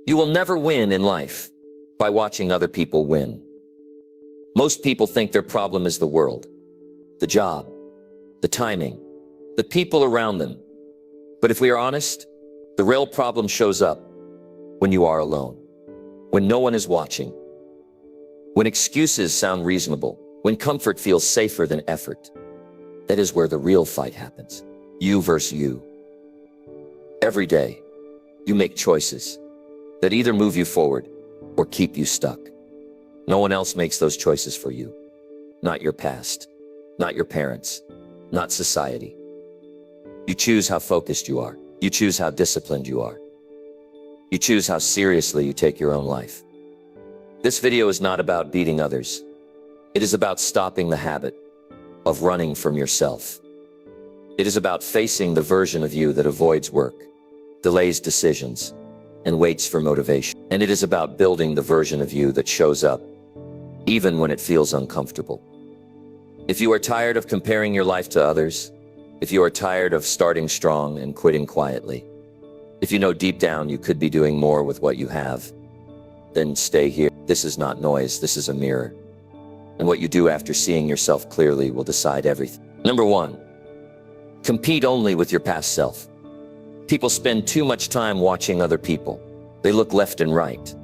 You will never win in life by watching other people win. Most people think their problem is the world, the job, the timing, the people around them. But if we are honest, the real problem shows up when you are alone, when no one is watching, when excuses sound reasonable, when comfort feels safer than effort. That is where the real fight happens. You versus you. Every day, you make choices that either move you forward or keep you stuck. No one else makes those choices for you. Not your past, not your parents, not society. You choose how focused you are. You choose how disciplined you are. You choose how seriously you take your own life. This video is not about beating others. It is about stopping the habit of running from yourself. It is about facing the version of you that avoids work, delays decisions, and waits for motivation. And it is about building the version of you that shows up, even when it feels uncomfortable. If you are tired of comparing your life to others, if you are tired of starting strong and quitting quietly, if you know deep down you could be doing more with what you have, then stay here. This is not noise, this is a mirror. And what you do after seeing yourself clearly will decide everything. Number 1, compete only with your past self. People spend too much time watching other people. They look left and right.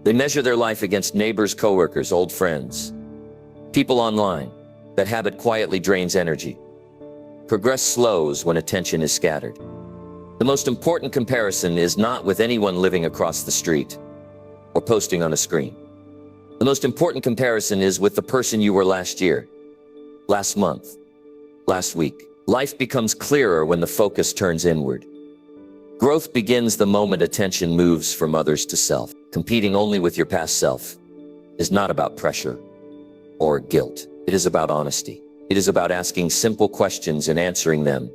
They measure their life against neighbors, coworkers, old friends, people online. That habit quietly drains energy. Progress slows when attention is scattered. The most important comparison is not with anyone living across the street or posting on a screen. The most important comparison is with the person you were last year, last month, last week. Life becomes clearer when the focus turns inward. Growth begins the moment attention moves from others to self. Competing only with your past self is not about pressure or guilt. It is about honesty. It is about asking simple questions and answering them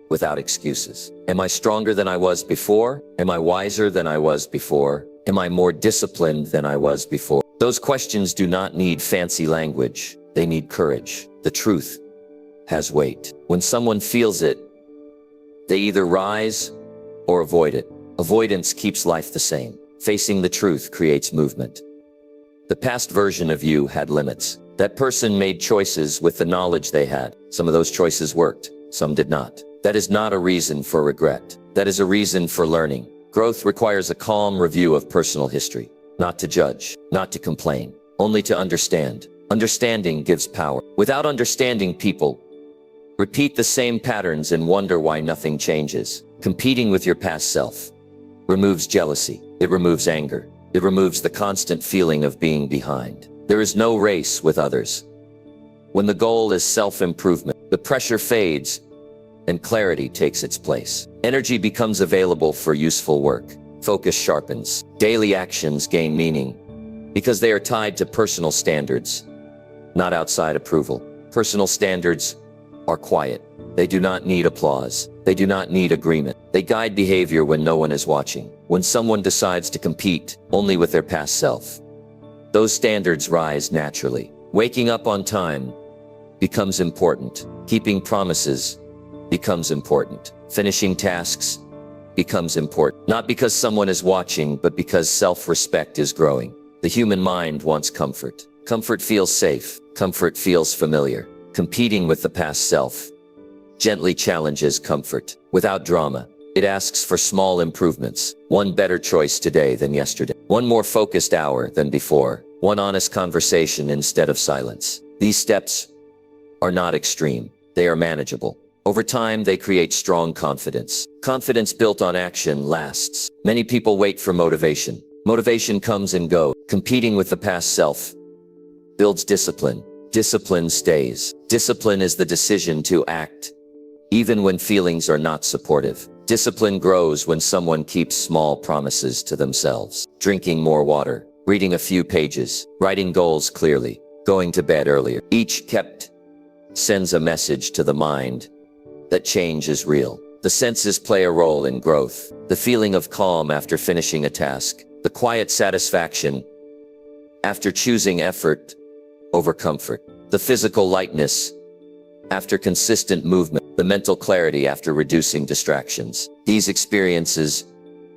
without excuses. Am I stronger than I was before? Am I wiser than I was before? Am I more disciplined than I was before? Those questions do not need fancy language. They need courage. The truth has weight. When someone feels it, they either rise or avoid it. Avoidance keeps life the same. Facing the truth creates movement. The past version of you had limits. That person made choices with the knowledge they had. Some of those choices worked, some did not. That is not a reason for regret. That is a reason for learning. Growth requires a calm review of personal history. Not to judge, not to complain, only to understand. Understanding gives power. Without understanding people, repeat the same patterns and wonder why nothing changes. Competing with your past self removes jealousy. It removes anger. It removes the constant feeling of being behind. There is no race with others. When the goal is self-improvement, the pressure fades and clarity takes its place. Energy becomes available for useful work. Focus sharpens. Daily actions gain meaning because they are tied to personal standards, not outside approval. Personal standards are quiet. They do not need applause. They do not need agreement. They guide behavior when no one is watching. When someone decides to compete only with their past self, those standards rise naturally. Waking up on time becomes important. Keeping promises becomes important. Finishing tasks becomes important. Not because someone is watching, but because self-respect is growing. The human mind wants comfort. Comfort feels safe. Comfort feels familiar. Competing with the past self gently challenges comfort. Without drama, it asks for small improvements. One better choice today than yesterday. One more focused hour than before. One honest conversation instead of silence. These steps are not extreme. They are manageable. Over time, they create strong confidence. Confidence built on action lasts. Many people wait for motivation. Motivation comes and goes. Competing with the past self builds discipline. Discipline stays. Discipline is the decision to act even when feelings are not supportive. Discipline grows when someone keeps small promises to themselves. Drinking more water, reading a few pages, writing goals clearly, going to bed earlier. Each kept sends a message to the mind that change is real. The senses play a role in growth. The feeling of calm after finishing a task, the quiet satisfaction after choosing effort over comfort, the physical lightness after consistent movement, the mental clarity after reducing distractions. These experiences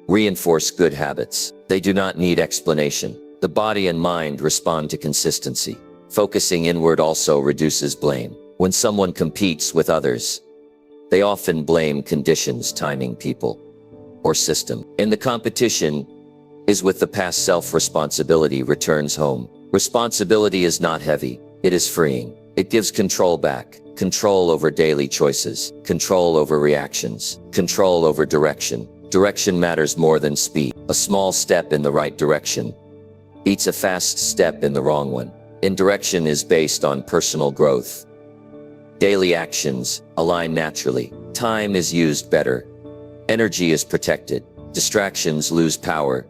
reinforce good habits. They do not need explanation. The body and mind respond to consistency. Focusing inward also reduces blame. When someone competes with others, they often blame conditions, timing, people, or system. In the competition is with the past. Self-responsibility returns home. Responsibility is not heavy, it is freeing. It gives control back. Control over daily choices, control over reactions, control over direction. Direction matters more than speed. A small step in the right direction beats a fast step in the wrong one. Indirection is based on personal growth. Daily actions align naturally. Time is used better. Energy is protected. Distractions lose power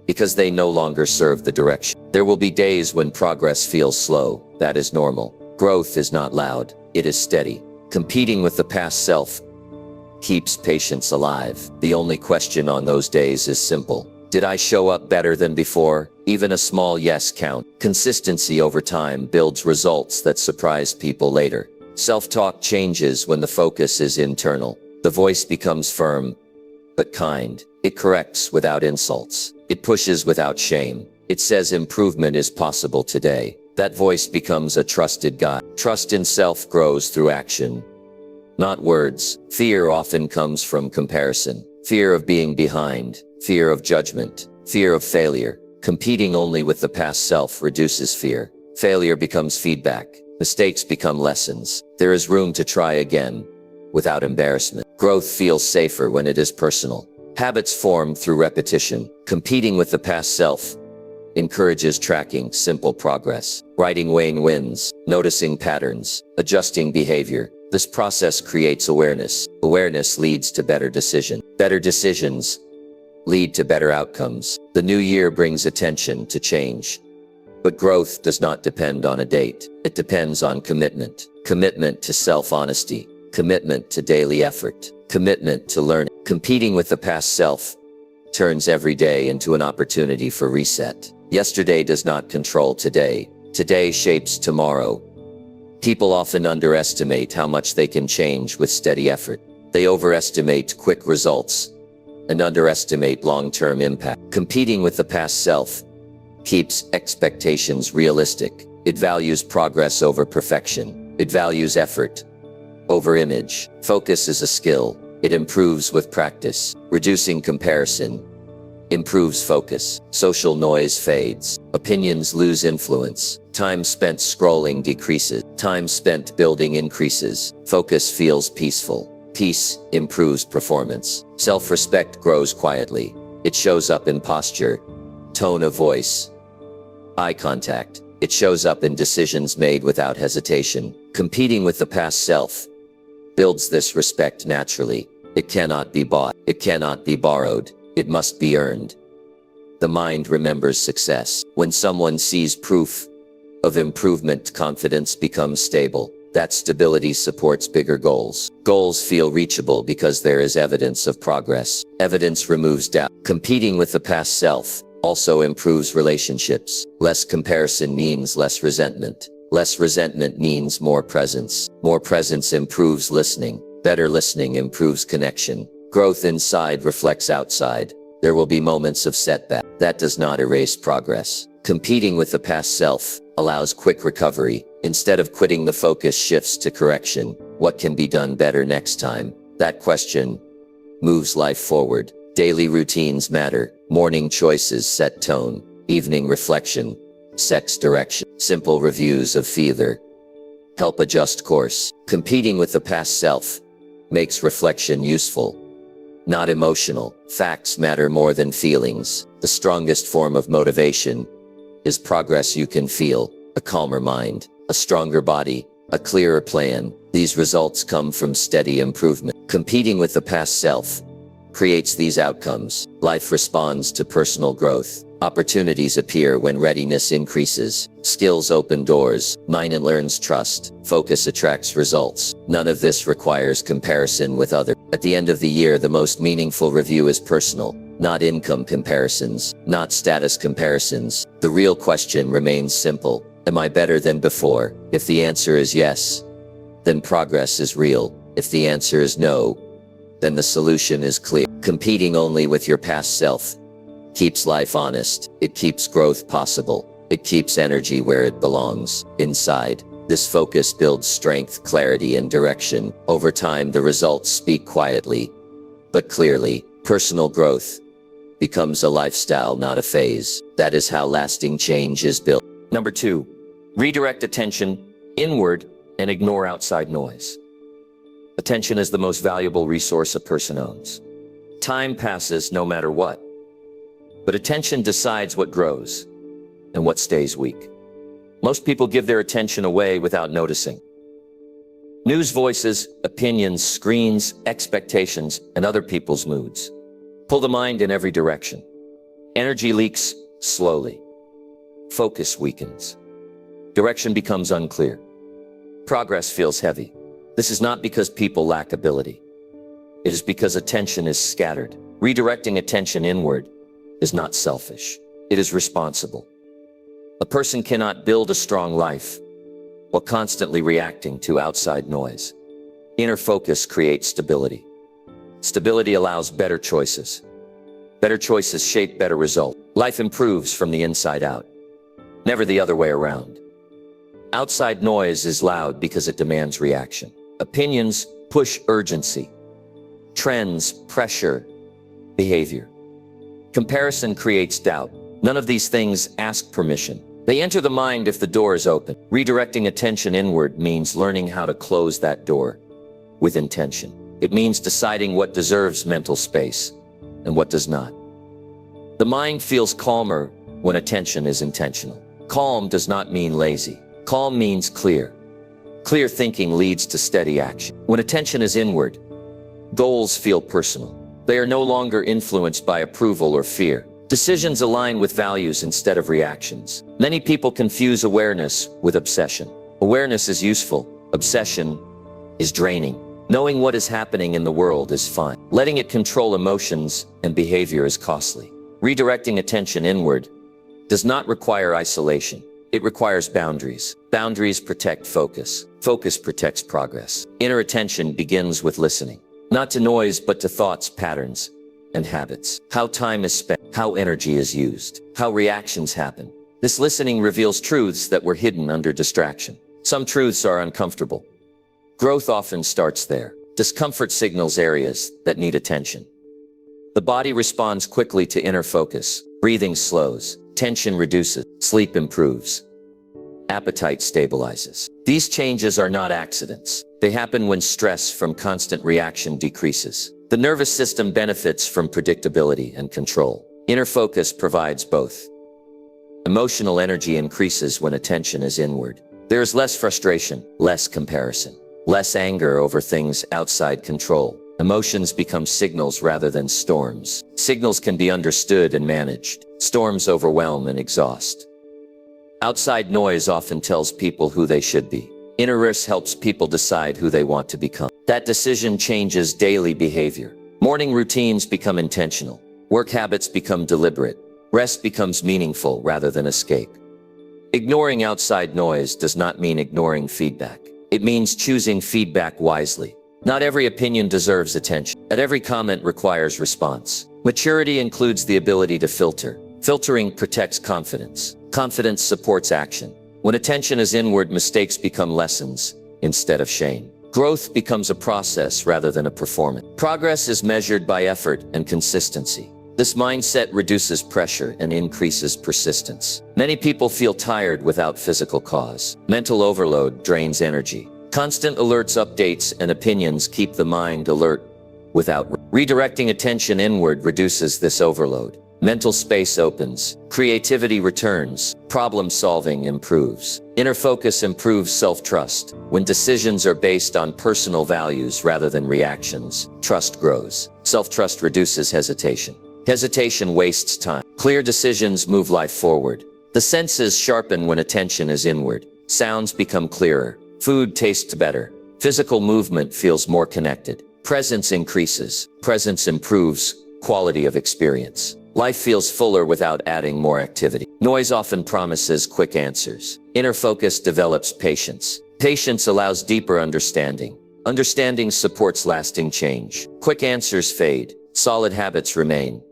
because they no longer serve the direction. There will be days when progress feels slow. That is normal. Growth is not loud. It is steady. Competing with the past self keeps patience alive. The only question on those days is simple. Did I show up better than before? Even a small yes count. Consistency over time builds results that surprise people later. Self-talk changes when the focus is internal. The voice becomes firm, but kind. It corrects without insults. It pushes without shame. It says improvement is possible today. That voice becomes a trusted guide. Trust in self grows through action, not words. Fear often comes from comparison. Fear of being behind, fear of judgment, fear of failure. Competing only with the past self reduces fear. Failure becomes feedback. Mistakes become lessons. There is room to try again without embarrassment. Growth feels safer when it is personal. Habits form through repetition. Competing with the past self encourages tracking simple progress, writing wins, noticing patterns, adjusting behavior. This process creates awareness. Awareness leads to better decision. Better decisions lead to better outcomes. The new year brings attention to change. But growth does not depend on a date. It depends on commitment. Commitment to self-honesty. Commitment to daily effort. Commitment to learning. Competing with the past self turns every day into an opportunity for reset. Yesterday does not control today. Today shapes tomorrow. People often underestimate how much they can change with steady effort. They overestimate quick results and underestimate long-term impact. Competing with the past self keeps expectations realistic. It values progress over perfection. It values effort over image. Focus is a skill. It improves with practice. Reducing comparison improves focus. Social noise fades. Opinions lose influence. Time spent scrolling decreases. Time spent building increases. Focus feels peaceful. Peace improves performance. Self-respect grows quietly. It shows up in posture, tone of voice, eye contact. It shows up in decisions made without hesitation. Competing with the past self builds this respect naturally. It cannot be bought. It cannot be borrowed. It must be earned. The mind remembers success. When someone sees proof of improvement, confidence becomes stable. That stability supports bigger goals. Goals feel reachable because there is evidence of progress. Evidence removes doubt. Competing with the past self also improves relationships. Less comparison means less resentment. Less resentment means more presence. More presence improves listening. Better listening improves connection. Growth inside reflects outside. There will be moments of setback. That does not erase progress. Competing with the past self allows quick recovery. Instead of quitting, the focus shifts to correction. What can be done better next time? That question moves life forward. Daily routines matter. Morning choices set tone. Evening reflection sets direction. Simple reviews of fever help adjust course. Competing with the past self makes reflection useful, not emotional. Facts matter more than feelings. The strongest form of motivation is progress you can feel. A calmer mind, a stronger body, a clearer plan. These results come from steady improvement. Competing with the past self creates these outcomes. Life responds to personal growth. Opportunities appear when readiness increases. Skills open doors. Mind learns trust. Focus attracts results. None of this requires comparison with others. At the end of the year, the most meaningful review is personal, not income comparisons, not status comparisons. The real question remains simple. Am I better than before? If the answer is yes, then progress is real. If the answer is no, then the solution is clear. Competing only with your past self keeps life honest. It keeps growth possible. It keeps energy where it belongs, inside. This focus builds strength, clarity, and direction. Over time, the results speak quietly, but clearly. Personal growth becomes a lifestyle, not a phase. That is how lasting change is built. Number 2, redirect attention inward and ignore outside noise. Attention is the most valuable resource a person owns. Time passes no matter what, but attention decides what grows and what stays weak. Most people give their attention away without noticing. News voices, opinions, screens, expectations, and other people's moods pull the mind in every direction. Energy leaks slowly. Focus weakens. Direction becomes unclear. Progress feels heavy. This is not because people lack ability. It is because attention is scattered. Redirecting attention inward is not selfish. It is responsible. A person cannot build a strong life while constantly reacting to outside noise. Inner focus creates stability. Stability allows better choices. Better choices shape better results. Life improves from the inside out, never the other way around. Outside noise is loud because it demands reaction. Opinions push urgency. Trends pressure behavior. Comparison creates doubt. None of these things ask permission. They enter the mind if the door is open. Redirecting attention inward means learning how to close that door with intention. It means deciding what deserves mental space and what does not. The mind feels calmer when attention is intentional. Calm does not mean lazy. Calm means clear. Clear thinking leads to steady action. When attention is inward, goals feel personal. They are no longer influenced by approval or fear. Decisions align with values instead of reactions. Many people confuse awareness with obsession. Awareness is useful. Obsession is draining. Knowing what is happening in the world is fine. Letting it control emotions and behavior is costly. Redirecting attention inward does not require isolation. It requires boundaries. Boundaries protect focus. Focus protects progress. Inner attention begins with listening. Not to noise, but to thoughts, patterns, and habits. How time is spent, how energy is used, how reactions happen. This listening reveals truths that were hidden under distraction. Some truths are uncomfortable. Growth often starts there. Discomfort signals areas that need attention. The body responds quickly to inner focus. Breathing slows, tension reduces, sleep improves, appetite stabilizes. These changes are not accidents. They happen when stress from constant reaction decreases. The nervous system benefits from predictability and control. Inner focus provides both. Emotional energy increases when attention is inward. There is less frustration, less comparison, less anger over things outside control. Emotions become signals rather than storms. Signals can be understood and managed. Storms overwhelm and exhaust. Outside noise often tells people who they should be. Inner rest helps people decide who they want to become. That decision changes daily behavior. Morning routines become intentional. Work habits become deliberate. Rest becomes meaningful rather than escape. Ignoring outside noise does not mean ignoring feedback. It means choosing feedback wisely. Not every opinion deserves attention. And every comment requires response. Maturity includes the ability to filter. Filtering protects confidence. Confidence supports action. When attention is inward, mistakes become lessons instead of shame. Growth becomes a process rather than a performance. Progress is measured by effort and consistency. This mindset reduces pressure and increases persistence. Many people feel tired without physical cause. Mental overload drains energy. Constant alerts, updates, and opinions keep the mind alert without redirecting attention inward reduces this overload. Mental space opens. Creativity returns. Problem solving improves. Inner focus improves self-trust. When decisions are based on personal values rather than reactions, trust grows. Self-trust reduces hesitation. Hesitation wastes time. Clear decisions move life forward. The senses sharpen when attention is inward. Sounds become clearer. Food tastes better. Physical movement feels more connected. Presence increases. Presence improves quality of experience. Life feels fuller without adding more activity. Noise often promises quick answers. Inner focus develops patience. Patience allows deeper understanding. Understanding supports lasting change. Quick answers fade. solid habits remain.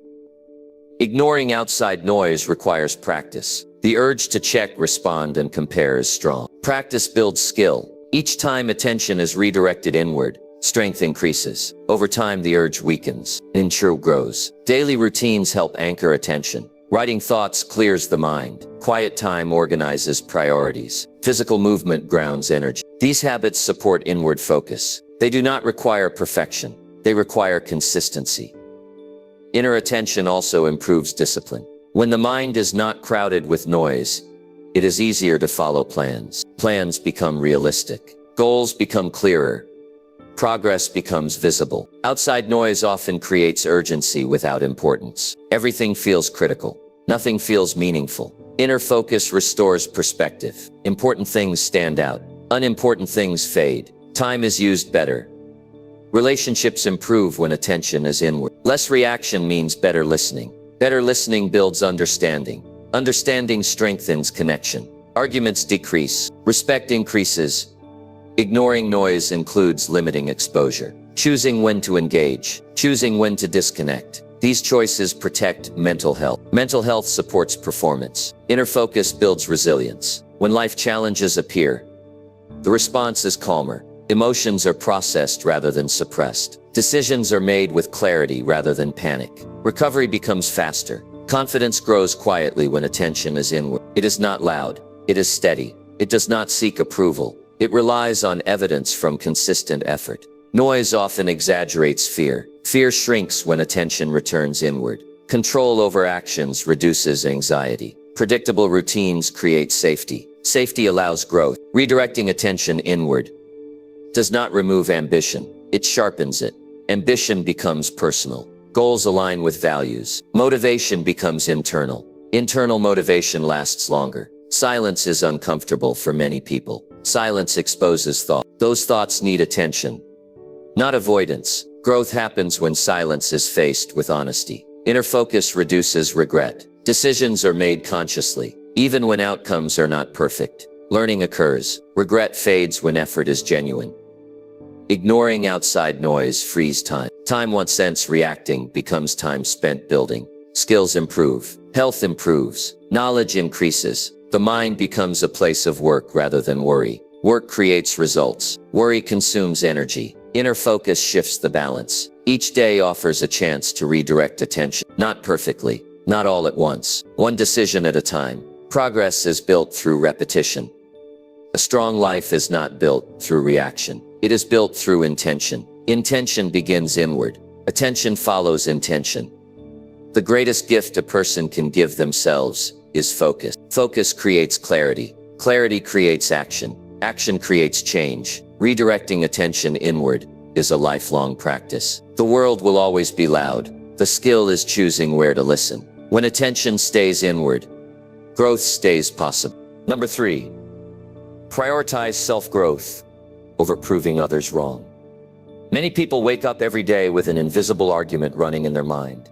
Ignoring outside noise requires practice. The urge to check, respond, and compare is strong. Practice builds skill. Each time attention is redirected inward, strength increases. Over time, the urge weakens. Interest grows. Daily routines help anchor attention. Writing thoughts clears the mind. Quiet time organizes priorities. Physical movement grounds energy. These habits support inward focus. They do not require perfection. They require consistency. Inner attention also improves discipline. When the mind is not crowded with noise, it is easier to follow plans. Plans become realistic. Goals become clearer. Progress becomes visible. Outside noise often creates urgency without importance. Everything feels critical. Nothing feels meaningful. Inner focus restores perspective. Important things stand out. Unimportant things fade. Time is used better. Relationships improve when attention is inward. Less reaction means better listening. Better listening builds understanding. Understanding strengthens connection. Arguments decrease. Respect increases. Ignoring noise includes limiting exposure. Choosing when to engage. Choosing when to disconnect. These choices protect mental health. Mental health supports performance. Inner focus builds resilience. When life challenges appear, the response is calmer. Emotions are processed rather than suppressed. Decisions are made with clarity rather than panic. Recovery becomes faster. Confidence grows quietly when attention is inward. It is not loud. It is steady. It does not seek approval. It relies on evidence from consistent effort. Noise often exaggerates fear. Fear shrinks when attention returns inward. Control over actions reduces anxiety. Predictable routines create safety. Safety allows growth. Redirecting attention inward does not remove ambition. It sharpens it. Ambition becomes personal. Goals align with values. Motivation becomes internal. Internal motivation lasts longer. Silence is uncomfortable for many people. Silence exposes thought. Those thoughts need attention, not avoidance. Growth happens when silence is faced with honesty. Inner focus reduces regret. Decisions are made consciously, even when outcomes are not perfect. Learning occurs. Regret fades when effort is genuine. Ignoring outside noise frees time. Time once spent reacting becomes time spent building. Skills improve. Health improves. Knowledge increases. The mind becomes a place of work rather than worry. Work creates results. Worry consumes energy. Inner focus shifts the balance. Each day offers a chance to redirect attention. Not perfectly. Not all at once. One decision at a time. Progress is built through repetition. A strong life is not built through reaction. It is built through intention. Intention begins inward. Attention follows intention. The greatest gift a person can give themselves is focus. Focus creates clarity. Clarity creates action. Action creates change. Redirecting attention inward is a lifelong practice. The world will always be loud. The skill is choosing where to listen. When attention stays inward, growth stays possible. Number 3, prioritize self-growth over proving others wrong. Many people wake up every day with an invisible argument running in their mind.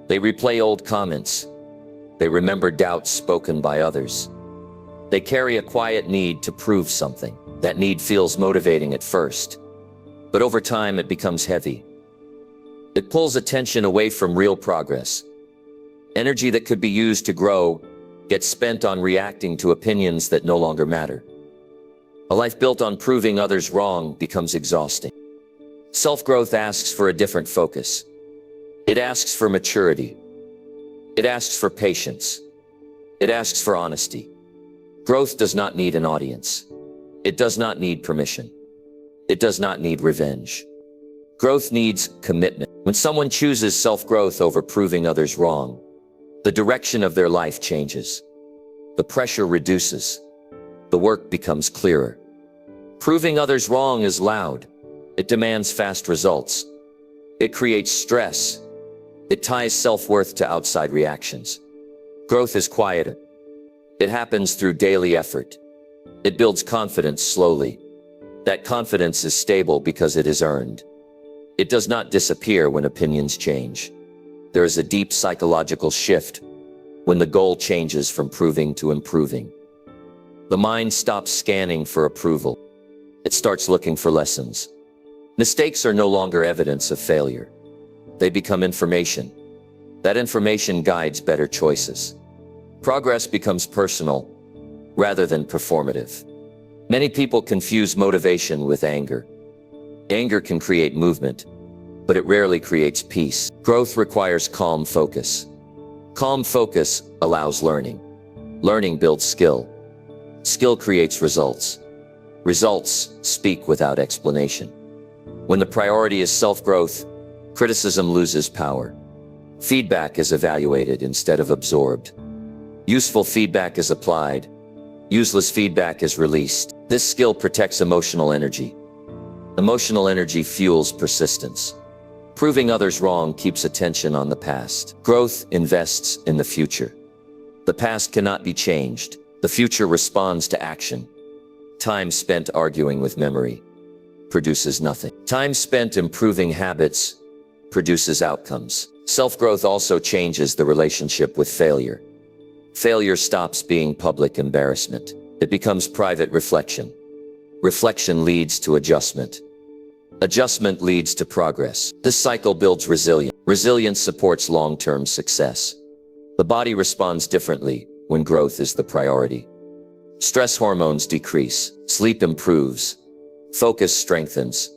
They replay old comments. They remember doubts spoken by others. They carry a quiet need to prove something. That need feels motivating at first, but over time it becomes heavy. It pulls attention away from real progress. Energy that could be used to grow gets spent on reacting to opinions that no longer matter. A life built on proving others wrong becomes exhausting. Self-growth asks for a different focus. It asks for maturity. It asks for patience. It asks for honesty. Growth does not need an audience. It does not need permission. It does not need revenge. Growth needs commitment. When someone chooses self-growth over proving others wrong, the direction of their life changes. The pressure reduces. The work becomes clearer. Proving others wrong is loud. It demands fast results. It creates stress. It ties self-worth to outside reactions. Growth is quieter. It happens through daily effort. It builds confidence slowly. That confidence is stable because it is earned. It does not disappear when opinions change. There is a deep psychological shift when the goal changes from proving to improving. The mind stops scanning for approval. It starts looking for lessons. Mistakes are no longer evidence of failure. they become information. That information guides better choices. Progress becomes personal rather than performative. Many people confuse motivation with anger. Anger can create movement, but it rarely creates peace. Growth requires calm focus. Calm focus allows learning. Learning builds skill. Skill creates results. Results speak without explanation. When the priority is self-growth, criticism loses power. Feedback is evaluated instead of absorbed. Useful feedback is applied. Useless feedback is released. This skill protects emotional energy. Emotional energy fuels persistence. Proving others wrong keeps attention on the past. Growth invests in the future. The past cannot be changed. The future responds to action. Time spent arguing with memory produces nothing. Time spent improving habits produces outcomes. Self-growth also changes the relationship with failure. Failure stops being public embarrassment. It becomes private reflection. Reflection leads to adjustment. Adjustment leads to progress. This cycle builds resilience. Resilience supports long-term success. The body responds differently when growth is the priority. Stress hormones decrease. Sleep improves. Focus strengthens.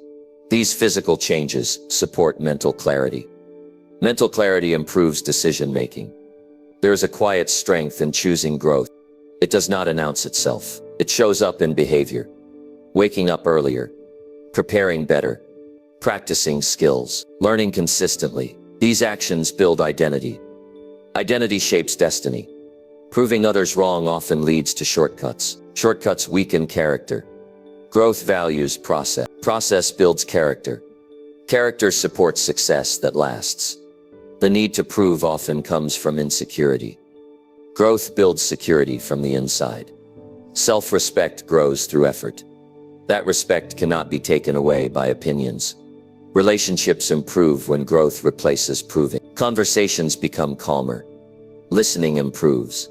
These physical changes support mental clarity. Mental clarity improves decision-making. There is a quiet strength in choosing growth. It does not announce itself. It shows up in behavior. Waking up earlier. Preparing better. Practicing skills. Learning consistently. These actions build identity. Identity shapes destiny. Proving others wrong often leads to shortcuts. Shortcuts weaken character. Growth values process. Process builds character. Character supports success that lasts. The need to prove often comes from insecurity. Growth builds security from the inside. Self-respect grows through effort. That respect cannot be taken away by opinions. Relationships improve when growth replaces proving. Conversations become calmer. Listening improves.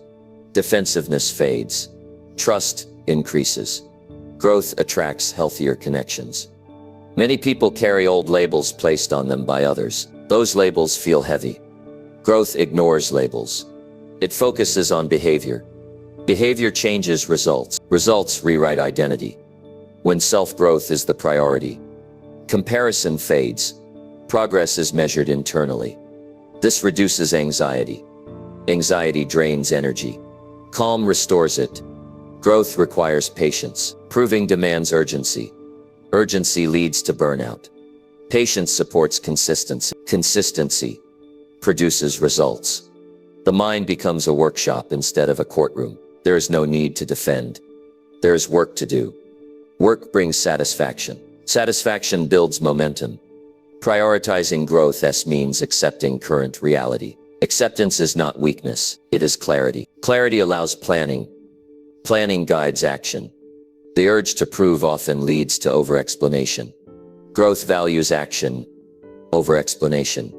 Defensiveness fades. Trust increases. Growth attracts healthier connections. Many people carry old labels placed on them by others. Those labels feel heavy. Growth ignores labels. It focuses on behavior. Behavior changes results. Results rewrite identity. When self-growth is the priority, comparison fades. Progress is measured internally. This reduces anxiety. Anxiety drains energy. Calm restores it. Growth requires patience. Proving demands urgency. Urgency leads to burnout. Patience supports consistency. Consistency produces results. The mind becomes a workshop instead of a courtroom. There is no need to defend. There is work to do. Work brings satisfaction. Satisfaction builds momentum. Prioritizing growth means accepting current reality. Acceptance is not weakness, it is clarity. Clarity allows planning. Planning guides action. The urge to prove often leads to over-explanation. Growth values action over explanation.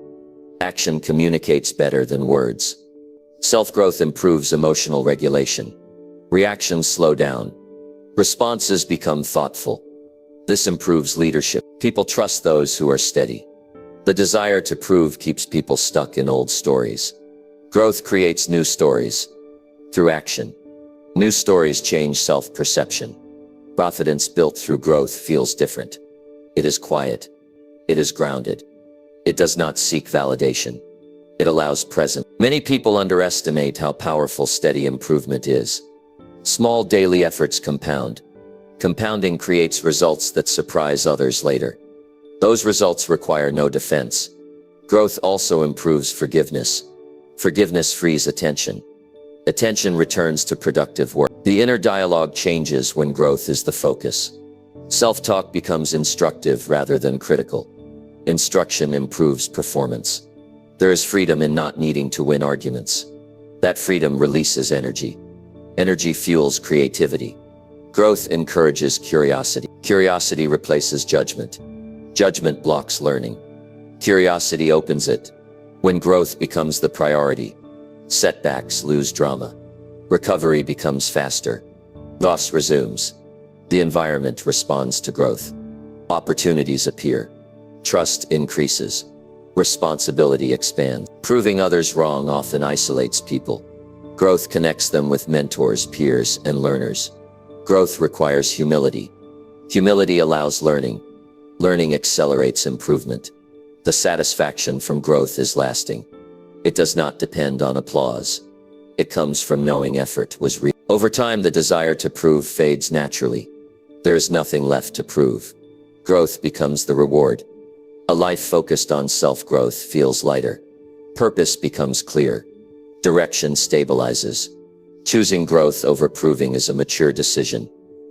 Action communicates better than words. Self-growth improves emotional regulation. Reactions slow down. Responses become thoughtful. This improves leadership. People trust those who are steady. The desire to prove keeps people stuck in old stories. Growth creates new stories through action. New stories change self-perception. Confidence built through growth feels different. It is quiet. It is grounded. It does not seek validation. It allows presence. Many people underestimate how powerful steady improvement is. Small daily efforts compound. Compounding creates results that surprise others later. Those results require no defense. Growth also improves forgiveness. Forgiveness frees attention. Attention returns to productive work. The inner dialogue changes when growth is the focus. Self-talk becomes instructive rather than critical. Instruction improves performance. There is freedom in not needing to win arguments. That freedom releases energy. Energy fuels creativity. Growth encourages curiosity. Curiosity replaces judgment. Judgment blocks learning. Curiosity opens it. When growth becomes the priority, setbacks lose drama. Recovery becomes faster. Loss resumes. The environment responds to growth. Opportunities appear. Trust increases. Responsibility expands. Proving others wrong often isolates people. Growth connects them with mentors, peers, and learners. Growth requires humility. Humility allows learning. Learning accelerates improvement. The satisfaction from growth is lasting. It does not depend on applause. It comes from knowing effort was real. Over time, the desire to prove fades naturally. There is nothing left to prove. Growth becomes the reward. A life focused on self-growth feels lighter. Purpose becomes clear. Direction stabilizes. Choosing growth over proving is a mature decision.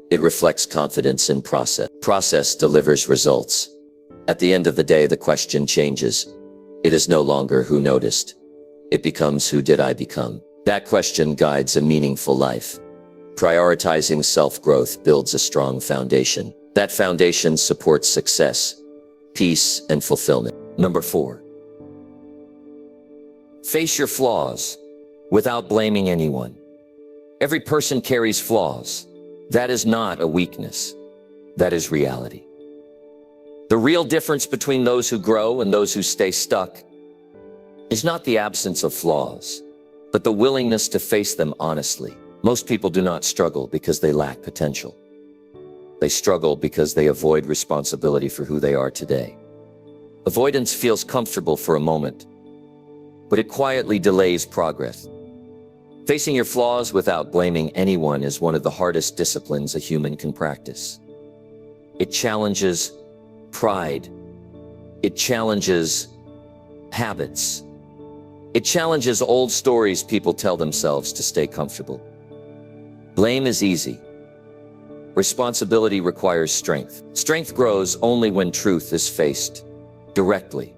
It reflects confidence in process. Process delivers results. At the end of the day, the question changes. It is no longer who noticed. It becomes who did I become? That question guides a meaningful life. Prioritizing self-growth builds a strong foundation. That foundation supports success, peace, and fulfillment. Number 4. Face your flaws without blaming anyone. Every person carries flaws. That is not a weakness. That is reality. The real difference between those who grow and those who stay stuck is not the absence of flaws, but the willingness to face them honestly. Most people do not struggle because they lack potential. They struggle because they avoid responsibility for who they are today. Avoidance feels comfortable for a moment, but it quietly delays progress. Facing your flaws without blaming anyone is one of the hardest disciplines a human can practice. It challenges pride. It challenges habits. It challenges old stories people tell themselves to stay comfortable. Blame is easy. Responsibility requires strength. Strength grows only when truth is faced directly.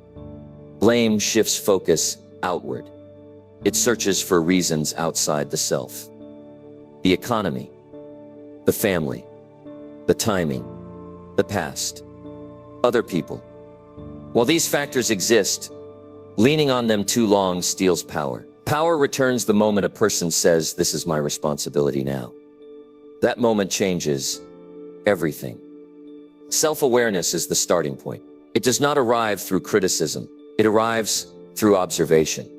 Blame shifts focus outward. It searches for reasons outside the self. The economy, the family, the timing, the past, other people. While these factors exist, leaning on them too long steals power. Power returns the moment a person says, "This is my responsibility now." That moment changes everything. Self-awareness is the starting point. It does not arrive through criticism. It arrives through observation.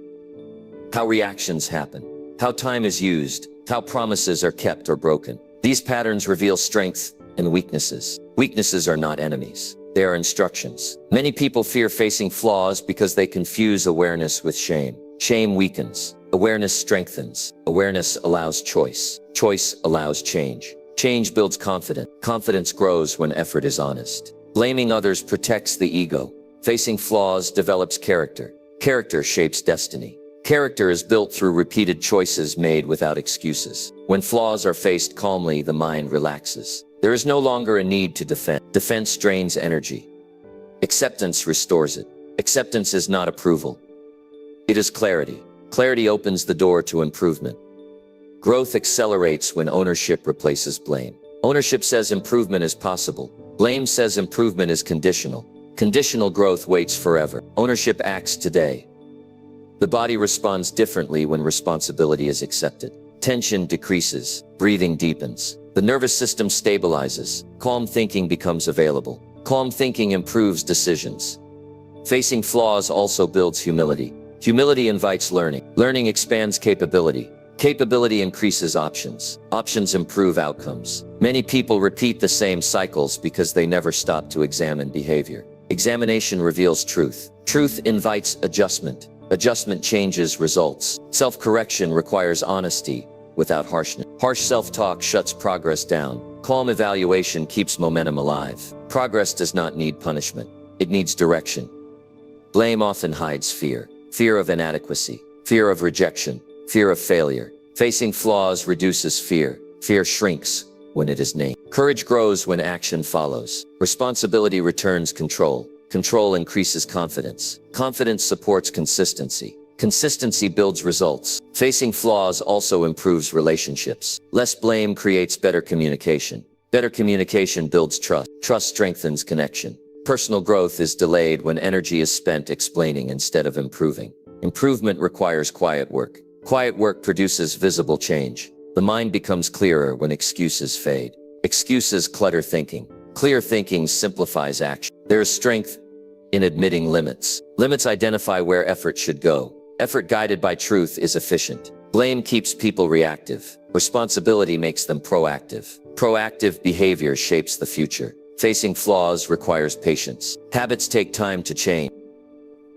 How reactions happen, how time is used, how promises are kept or broken. These patterns reveal strengths and weaknesses. Weaknesses are not enemies. They are instructions. Many people fear facing flaws because they confuse awareness with shame. Shame weakens. Awareness strengthens. Awareness allows choice. Choice allows change. Change builds confidence. Confidence grows when effort is honest. Blaming others protects the ego. Facing flaws develops character. Character shapes destiny. Character is built through repeated choices made without excuses. When flaws are faced calmly, the mind relaxes. There is no longer a need to defend. Defense drains energy. Acceptance restores it. Acceptance is not approval. It is clarity. Clarity opens the door to improvement. Growth accelerates when ownership replaces blame. Ownership says improvement is possible. Blame says improvement is conditional. Conditional growth waits forever. Ownership acts today. The body responds differently when responsibility is accepted. Tension decreases. Breathing deepens. The nervous system stabilizes. Calm thinking becomes available. Calm thinking improves decisions. Facing flaws also builds humility. Humility invites learning. Learning expands capability. Capability increases options. Options improve outcomes. Many people repeat the same cycles because they never stop to examine behavior. Examination reveals truth. Truth invites adjustment. Adjustment changes results. Self-correction requires honesty without harshness. Harsh self-talk shuts progress down. Calm evaluation keeps momentum alive. Progress does not need punishment. It needs direction. Blame often hides fear. Fear of inadequacy. Fear of rejection. Fear of failure. Facing flaws reduces fear. Fear shrinks when it is named. Courage grows when action follows. Responsibility returns control. Control increases confidence. Confidence supports consistency. Consistency builds results. Facing flaws also improves relationships. Less blame creates better communication. Better communication builds trust. Trust strengthens connection. Personal growth is delayed when energy is spent explaining instead of improving. Improvement requires quiet work. Quiet work produces visible change. The mind becomes clearer when excuses fade. Excuses clutter thinking. Clear thinking simplifies action. There is strength in admitting limits. Limits identify where effort should go. Effort guided by truth is efficient. Blame keeps people reactive. Responsibility makes them proactive. Proactive behavior shapes the future. Facing flaws requires patience. Habits take time to change.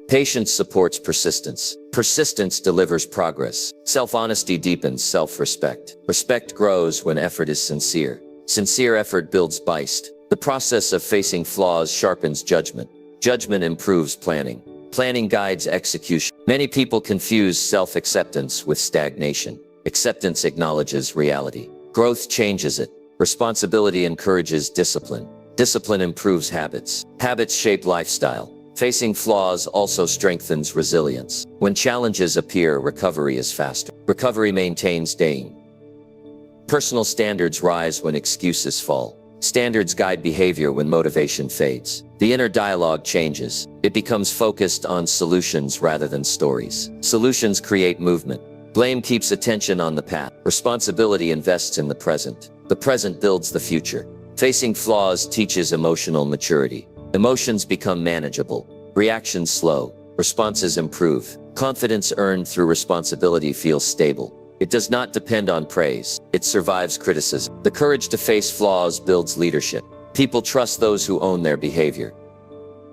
Patience supports persistence. Persistence delivers progress. Self-honesty deepens self-respect. Respect grows when effort is sincere. Sincere effort builds Beist. The process of facing flaws sharpens judgment. Judgment improves planning. Planning guides execution. Many people confuse self-acceptance with stagnation. Acceptance acknowledges reality. Growth changes it. Responsibility encourages discipline. Discipline improves habits. Habits shape lifestyle. Facing flaws also strengthens resilience. When challenges appear, recovery is faster. Recovery maintains staying. Personal standards rise when excuses fall. Standards guide behavior when motivation fades. The inner dialogue changes. It becomes focused on solutions rather than stories. Solutions create movement. Blame keeps attention on the past. Responsibility invests in the present. The present builds the future. Facing flaws teaches emotional maturity. Emotions become manageable. Reactions slow. Responses improve. Confidence earned through responsibility feels stable. It does not depend on praise. It survives criticism. The courage to face flaws builds leadership. People trust those who own their behavior.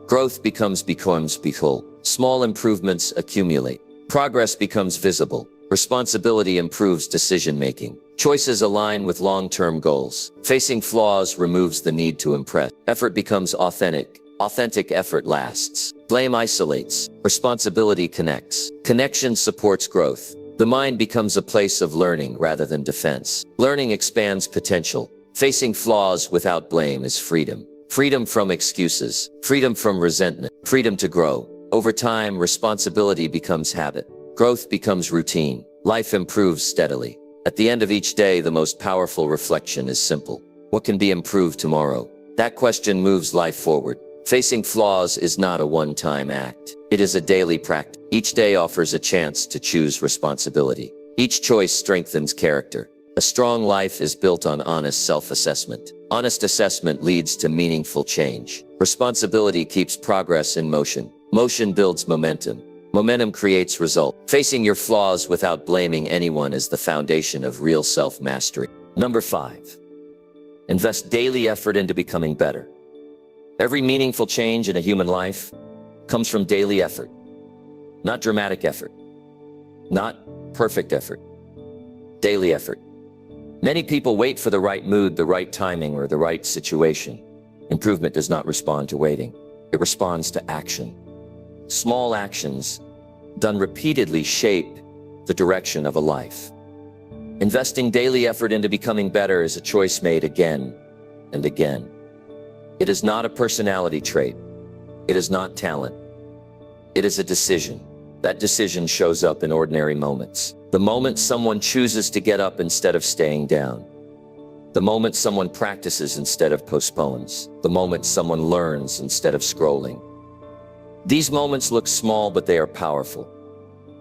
Growth becomes behold. Small improvements accumulate. Progress becomes visible. Responsibility improves decision-making. Choices align with long-term goals. Facing flaws removes the need to impress. Effort becomes authentic. Authentic effort lasts. Blame isolates. Responsibility connects. Connection supports growth. The mind becomes a place of learning rather than defense. Learning expands potential. Facing flaws without blame is freedom. Freedom from excuses. Freedom from resentment. Freedom to grow. Over time, responsibility becomes habit. Growth becomes routine. Life improves steadily. At the end of each day, the most powerful reflection is simple. What can be improved tomorrow? That question moves life forward. Facing flaws is not a one-time act. It is a daily practice. Each day offers a chance to choose responsibility. Each choice strengthens character. A strong life is built on honest self-assessment. Honest assessment leads to meaningful change. Responsibility keeps progress in motion. Motion builds momentum. Momentum creates result. Facing your flaws without blaming anyone is the foundation of real self-mastery. Number 5. Invest daily effort into becoming better. Every meaningful change in a human life comes from daily effort. Not dramatic effort. Not perfect effort. Daily effort. Many people wait for the right mood, the right timing, or the right situation. Improvement does not respond to waiting. It responds to action. Small actions done repeatedly shape the direction of a life. Investing daily effort into becoming better is a choice made again and again. It is not a personality trait. It is not talent. It is a decision. That decision shows up in ordinary moments. The moment someone chooses to get up instead of staying down. The moment someone practices instead of postpones. The moment someone learns instead of scrolling. These moments look small, but they are powerful.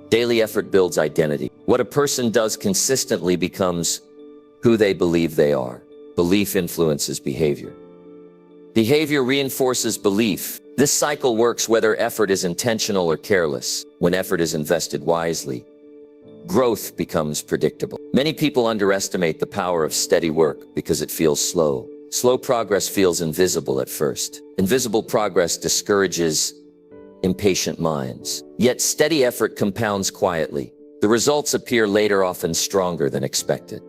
Daily effort builds identity. What a person does consistently becomes who they believe they are. Belief influences behavior. Behavior reinforces belief. This cycle works whether effort is intentional or careless. When effort is invested wisely, growth becomes predictable. Many people underestimate the power of steady work because it feels slow. Slow progress feels invisible at first. Invisible progress discourages impatient minds. Yet steady effort compounds quietly. The results appear later, often stronger than expected.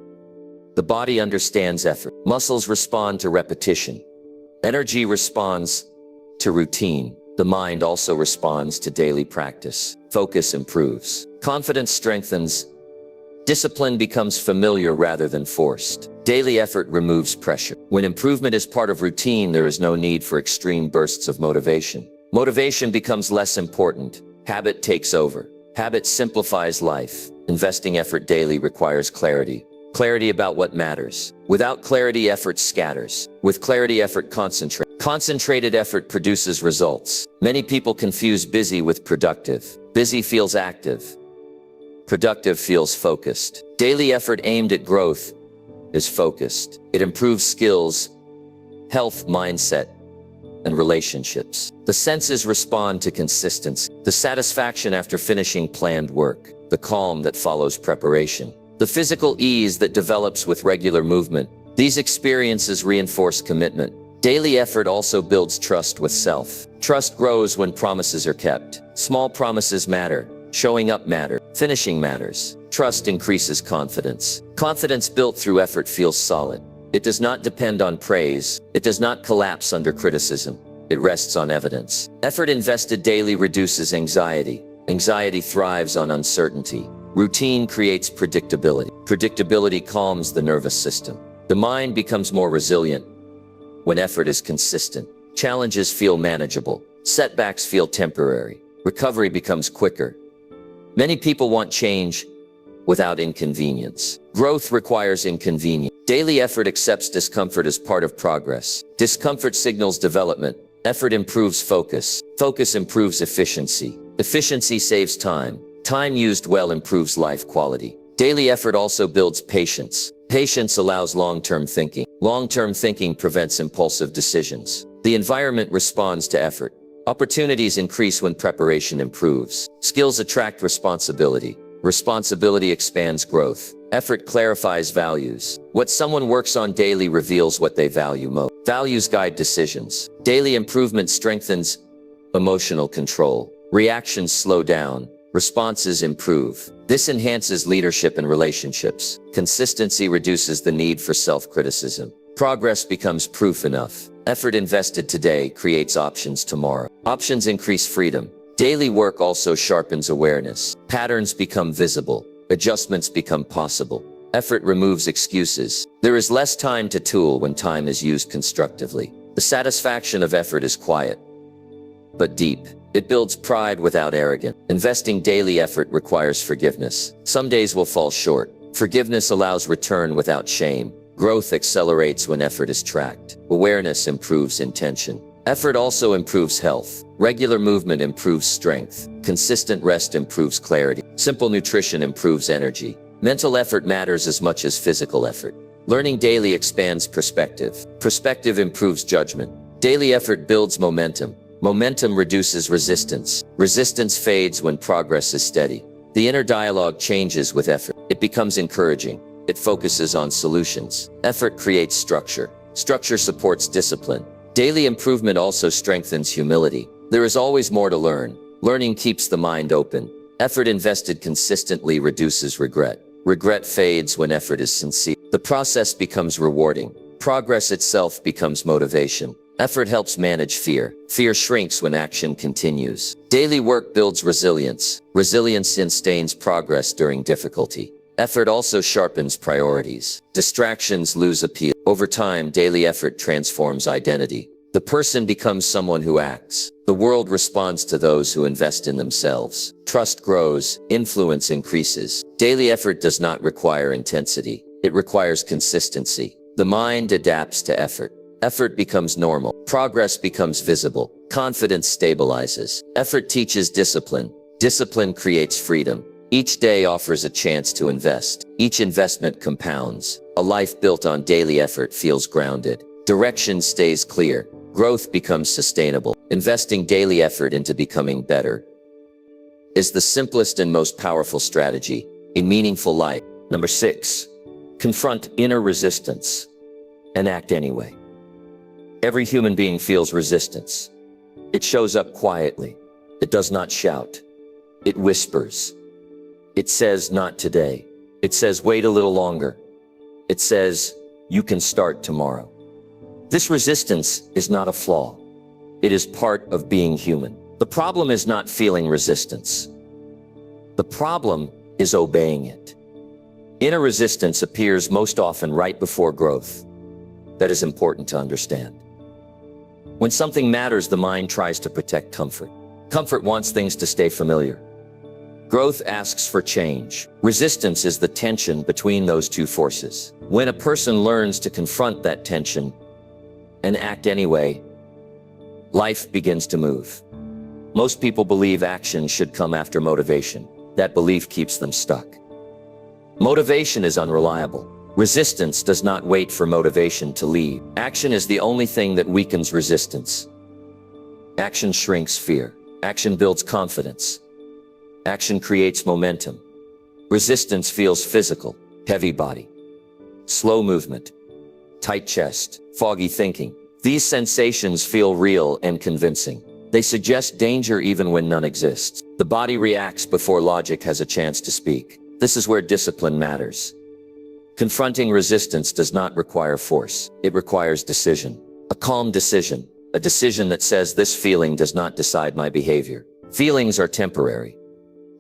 The body understands effort. Muscles respond to repetition. Energy responds to routine. The mind also responds to daily practice. Focus improves. Confidence strengthens. Discipline becomes familiar rather than forced. Daily effort removes pressure. When improvement is part of routine, there is no need for extreme bursts of motivation. Motivation becomes less important. Habit takes over. Habit simplifies life. Investing effort daily requires clarity. Clarity about what matters. Without clarity, effort scatters. With clarity, effort concentrates. Concentrated effort produces results. Many people confuse busy with productive. Busy feels active. Productive feels focused. Daily effort aimed at growth is focused. It improves skills, health, mindset, and relationships. The senses respond to consistency, the satisfaction after finishing planned work, the calm that follows preparation, the physical ease that develops with regular movement. These experiences reinforce commitment. Daily effort also builds trust with self. Trust grows when promises are kept. Small promises matter. Showing up matters. Finishing matters. Trust increases confidence. Confidence built through effort feels solid. It does not depend on praise. It does not collapse under criticism. It rests on evidence. Effort invested daily reduces anxiety. Anxiety thrives on uncertainty. Routine creates predictability. Predictability calms the nervous system. The mind becomes more resilient when effort is consistent. Challenges feel manageable. Setbacks feel temporary. Recovery becomes quicker. Many people want change without inconvenience. Growth requires inconvenience. Daily effort accepts discomfort as part of progress. Discomfort signals development. Effort improves focus. Focus improves efficiency. Efficiency saves time. Time used well improves life quality. Daily effort also builds patience. Patience allows long-term thinking. Long-term thinking prevents impulsive decisions. The environment responds to effort. Opportunities increase when preparation improves. Skills attract responsibility. Responsibility expands growth. Effort clarifies values. What someone works on daily reveals what they value most. Values guide decisions. Daily improvement strengthens emotional control. Reactions slow down. Responses improve. This enhances leadership and relationships. Consistency reduces the need for self-criticism. Progress becomes proof enough. Effort invested today creates options tomorrow. Options increase freedom. Daily work also sharpens awareness. Patterns become visible. Adjustments become possible. Effort removes excuses. There is less time to tool when time is used constructively. The satisfaction of effort is quiet, but deep. It builds pride without arrogance. Investing daily effort requires forgiveness. Some days will fall short. Forgiveness allows return without shame. Growth accelerates when effort is tracked. Awareness improves intention. Effort also improves health. Regular movement improves strength. Consistent rest improves clarity. Simple nutrition improves energy. Mental effort matters as much as physical effort. Learning daily expands perspective. Perspective improves judgment. Daily effort builds momentum. Momentum reduces resistance. Resistance fades when progress is steady. The inner dialogue changes with effort. It becomes encouraging. It focuses on solutions. Effort creates structure. Structure supports discipline. Daily improvement also strengthens humility. There is always more to learn. Learning keeps the mind open. Effort invested consistently reduces regret. Regret fades when effort is sincere. The process becomes rewarding. Progress itself becomes motivation. Effort helps manage fear. Fear shrinks when action continues. Daily work builds resilience. Resilience sustains progress during difficulty. Effort also sharpens priorities. Distractions lose appeal. Over time, daily effort transforms identity. The person becomes someone who acts. The world responds to those who invest in themselves. Trust grows. Influence increases. Daily effort does not require intensity. It requires consistency. The mind adapts to effort. Effort becomes normal. Progress becomes visible. Confidence stabilizes. Effort teaches discipline. Discipline creates freedom. Each day offers a chance to invest. Each investment compounds. A life built on daily effort feels grounded. Direction stays clear. Growth becomes sustainable. Investing daily effort into becoming better is the simplest and most powerful strategy in meaningful life. Number 6, confront inner resistance and act anyway. Every human being feels resistance. It shows up quietly. It does not shout. It whispers. It says, not today. It says, wait a little longer. It says, you can start tomorrow. This resistance is not a flaw. It is part of being human. The problem is not feeling resistance. The problem is obeying it. Inner resistance appears most often right before growth. That is important to understand. When something matters, the mind tries to protect comfort. Comfort wants things to stay familiar. Growth asks for change. Resistance is the tension between those two forces. When a person learns to confront that tension and act anyway, life begins to move. Most people believe action should come after motivation. That belief keeps them stuck. Motivation is unreliable. Resistance does not wait for motivation to leave. Action is the only thing that weakens resistance. Action shrinks fear. Action builds confidence. Action creates momentum. Resistance feels physical, heavy body, slow movement, tight chest, foggy thinking. These sensations feel real and convincing. They suggest danger even when none exists. The body reacts before logic has a chance to speak. This is where discipline matters. Confronting resistance does not require force. It requires decision. A calm decision. A decision that says this feeling does not decide my behavior. Feelings are temporary.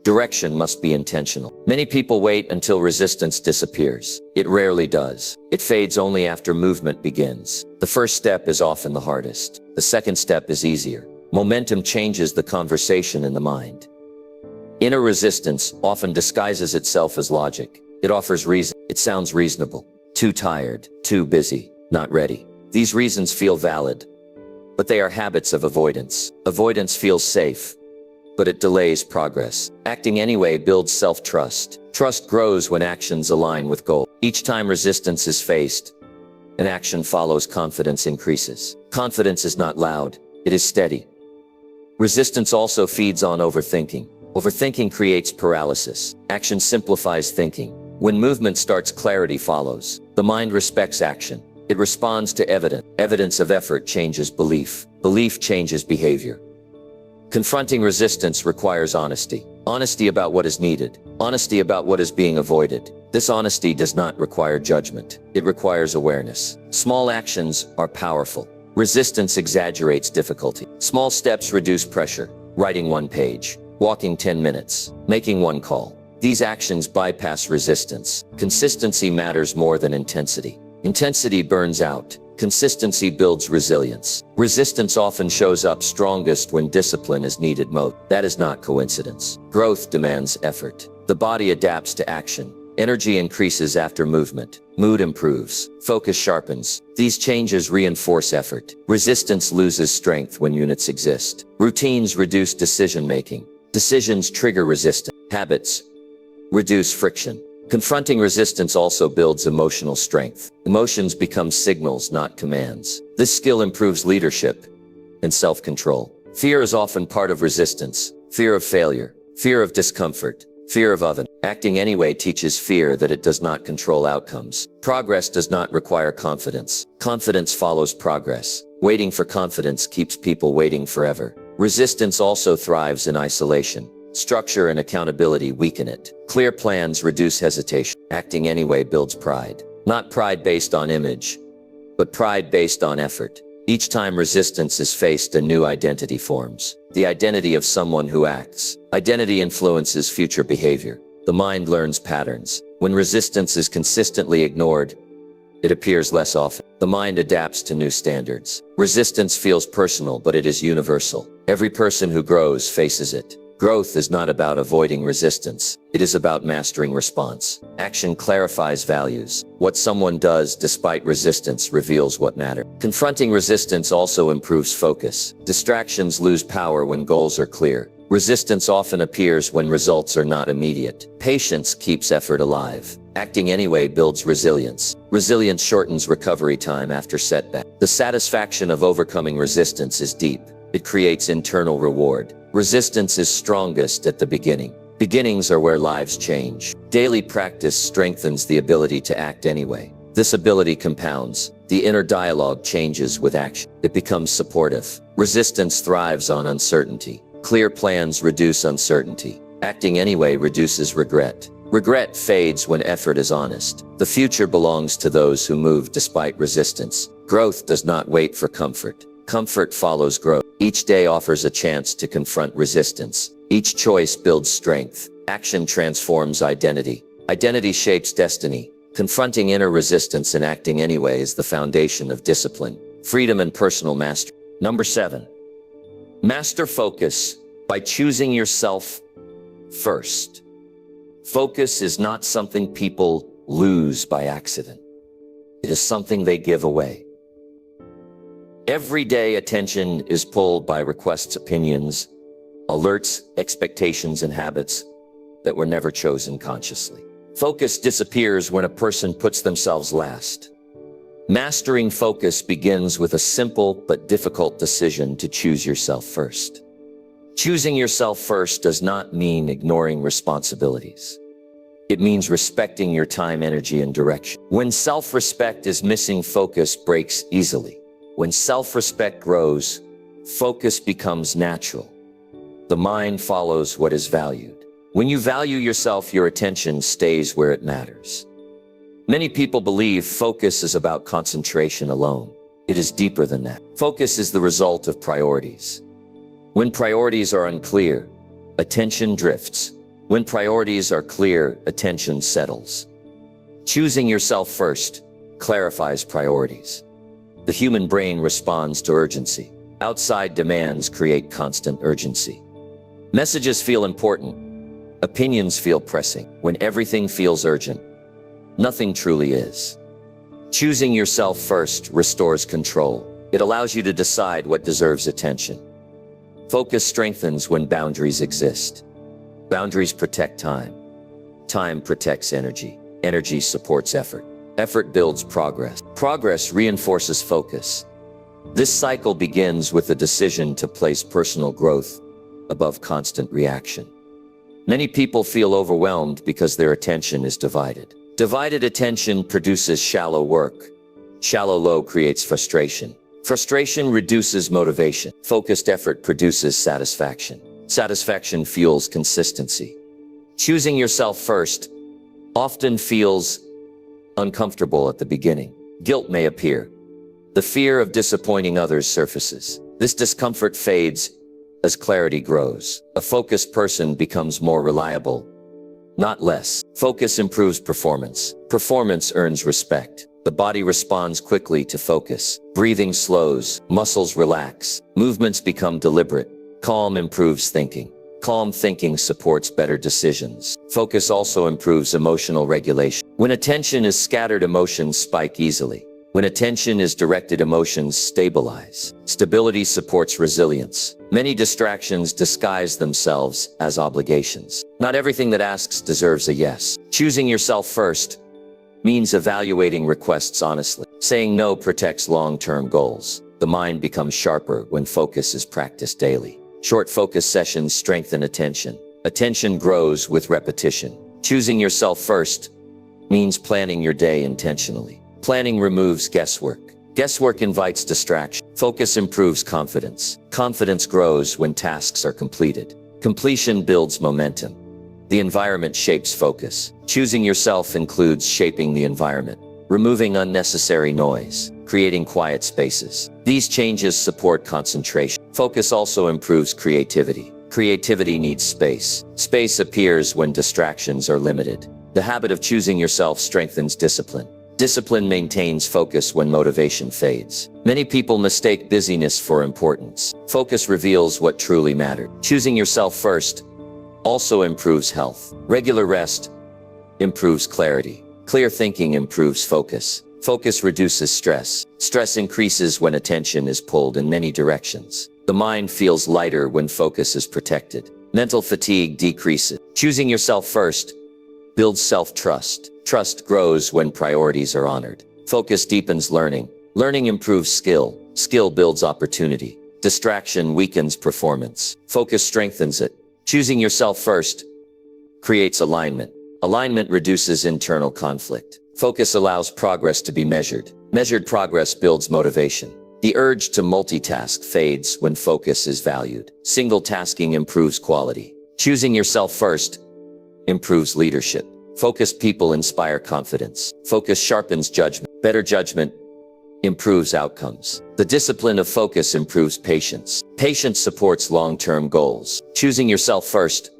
Direction must be intentional. Many people wait until resistance disappears. It rarely does. It fades only after movement begins. The first step is often the hardest. The second step is easier. Momentum changes the conversation in the mind. Inner resistance often disguises itself as logic. It offers reason. It sounds reasonable. Too tired, too busy, not ready. These reasons feel valid, but they are habits of avoidance. Avoidance feels safe, but it delays progress. Acting anyway builds self-trust. Trust grows when actions align with goals. Each time resistance is faced, an action follows, confidence increases. Confidence is not loud, it is steady. Resistance also feeds on overthinking. Overthinking creates paralysis. Action simplifies thinking. When movement starts, clarity follows. The mind respects action. It responds to evidence. Evidence of effort changes belief. Belief changes behavior. Confronting resistance requires honesty. Honesty about what is needed. Honesty about what is being avoided. This honesty does not require judgment. It requires awareness. Small actions are powerful. Resistance exaggerates difficulty. Small steps reduce pressure. Writing 1 page. Walking 10 minutes. Making 1 call. These actions bypass resistance. Consistency matters more than intensity. Intensity burns out. Consistency builds resilience. Resistance often shows up strongest when discipline is needed most. That is not coincidence. Growth demands effort. The body adapts to action. Energy increases after movement. Mood improves. Focus sharpens. These changes reinforce effort. Resistance loses strength when units exist. Routines reduce decision-making. Decisions trigger resistance. Habits reduce friction. Confronting resistance also builds emotional strength. Emotions become signals, not commands. This skill improves leadership and self-control. Fear is often part of resistance. Fear of failure, fear of discomfort, fear of others. Acting anyway teaches fear that it does not control outcomes. Progress does not require confidence. Confidence follows progress. Waiting for confidence keeps people waiting forever. Resistance also thrives in isolation. Structure and accountability weaken it. Clear plans reduce hesitation. Acting anyway builds pride. Not pride based on image, but pride based on effort. Each time resistance is faced, a new identity forms. The identity of someone who acts. Identity influences future behavior. The mind learns patterns. When resistance is consistently ignored, it appears less often. The mind adapts to new standards. Resistance feels personal, but it is universal. Every person who grows faces it. Growth is not about avoiding resistance. It is about mastering response. Action clarifies values. What someone does despite resistance reveals what matters. Confronting resistance also improves focus. Distractions lose power when goals are clear. Resistance often appears when results are not immediate. Patience keeps effort alive. Acting anyway builds resilience. Resilience shortens recovery time after setback. The satisfaction of overcoming resistance is deep. It creates internal reward. Resistance is strongest at the beginning. Beginnings are where lives change. Daily practice strengthens the ability to act anyway. This ability compounds. The inner dialogue changes with action. It becomes supportive. Resistance thrives on uncertainty. Clear plans reduce uncertainty. Acting anyway reduces regret. Regret fades when effort is honest. The future belongs to those who move despite resistance. Growth does not wait for comfort. Comfort follows growth. Each day offers a chance to confront resistance. Each choice builds strength. Action transforms identity. Identity shapes destiny. Confronting inner resistance and acting anyway is the foundation of discipline, freedom, and personal mastery. Number 7. Master focus by choosing yourself first. Focus is not something people lose by accident. It is something they give away. Every day, attention is pulled by requests, opinions, alerts, expectations, and habits that were never chosen consciously. Focus disappears when a person puts themselves last. Mastering focus begins with a simple but difficult decision to choose yourself first. Choosing yourself first does not mean ignoring responsibilities. It means respecting your time, energy, and direction. When self-respect is missing, focus breaks easily. When self-respect grows, focus becomes natural. The mind follows what is valued. When you value yourself, your attention stays where it matters. Many people believe focus is about concentration alone. It is deeper than that. Focus is the result of priorities. When priorities are unclear, attention drifts. When priorities are clear, attention settles. Choosing yourself first clarifies priorities. The human brain responds to urgency. Outside demands create constant urgency. Messages feel important. Opinions feel pressing. When everything feels urgent, nothing truly is. Choosing yourself first restores control. It allows you to decide what deserves attention. Focus strengthens when boundaries exist. Boundaries protect time. Time protects energy. Energy supports effort. Effort builds progress. Progress reinforces focus. This cycle begins with the decision to place personal growth above constant reaction. Many people feel overwhelmed because their attention is divided. Divided attention produces shallow work. Shallow low creates frustration. Frustration reduces motivation. Focused effort produces satisfaction. Satisfaction fuels consistency. Choosing yourself first often feels uncomfortable at the beginning. Guilt may appear. The fear of disappointing others surfaces. This discomfort fades as clarity grows. A focused person becomes more reliable, not less. Focus improves performance. Performance earns respect. The body responds quickly to focus. Breathing slows, muscles relax, movements become deliberate. Calm improves thinking. Calm thinking supports better decisions. Focus also improves emotional regulation. When attention is scattered, emotions spike easily. When attention is directed, emotions stabilize. Stability supports resilience. Many distractions disguise themselves as obligations. Not everything that asks deserves a yes. Choosing yourself first means evaluating requests honestly. Saying no protects long-term goals. The mind becomes sharper when focus is practiced daily. Short focus sessions strengthen attention. Attention grows with repetition. Choosing yourself first means planning your day intentionally. Planning removes guesswork. Guesswork invites distraction. Focus improves confidence. Confidence grows when tasks are completed. Completion builds momentum. The environment shapes focus. Choosing yourself includes shaping the environment, removing unnecessary noise, creating quiet spaces. These changes support concentration. Focus also improves creativity. Creativity needs space. Space appears when distractions are limited. The habit of choosing yourself strengthens discipline. Discipline maintains focus when motivation fades. Many people mistake busyness for importance. Focus reveals what truly matters. Choosing yourself first also improves health. Regular rest improves clarity. Clear thinking improves focus. Focus reduces stress. Stress increases when attention is pulled in many directions. The mind feels lighter when focus is protected. Mental fatigue decreases. Choosing yourself first builds self-trust. Trust grows when priorities are honored. Focus deepens learning. Learning improves skill. Skill builds opportunity. Distraction weakens performance. Focus strengthens it. Choosing yourself first creates alignment. Alignment reduces internal conflict. Focus allows progress to be measured. Measured progress builds motivation. The urge to multitask fades when focus is valued. Single tasking improves quality. Choosing yourself first improves leadership. Focused people inspire confidence. Focus sharpens judgment. Better judgment improves outcomes. The discipline of focus improves patience. Patience supports long-term goals. Choosing yourself first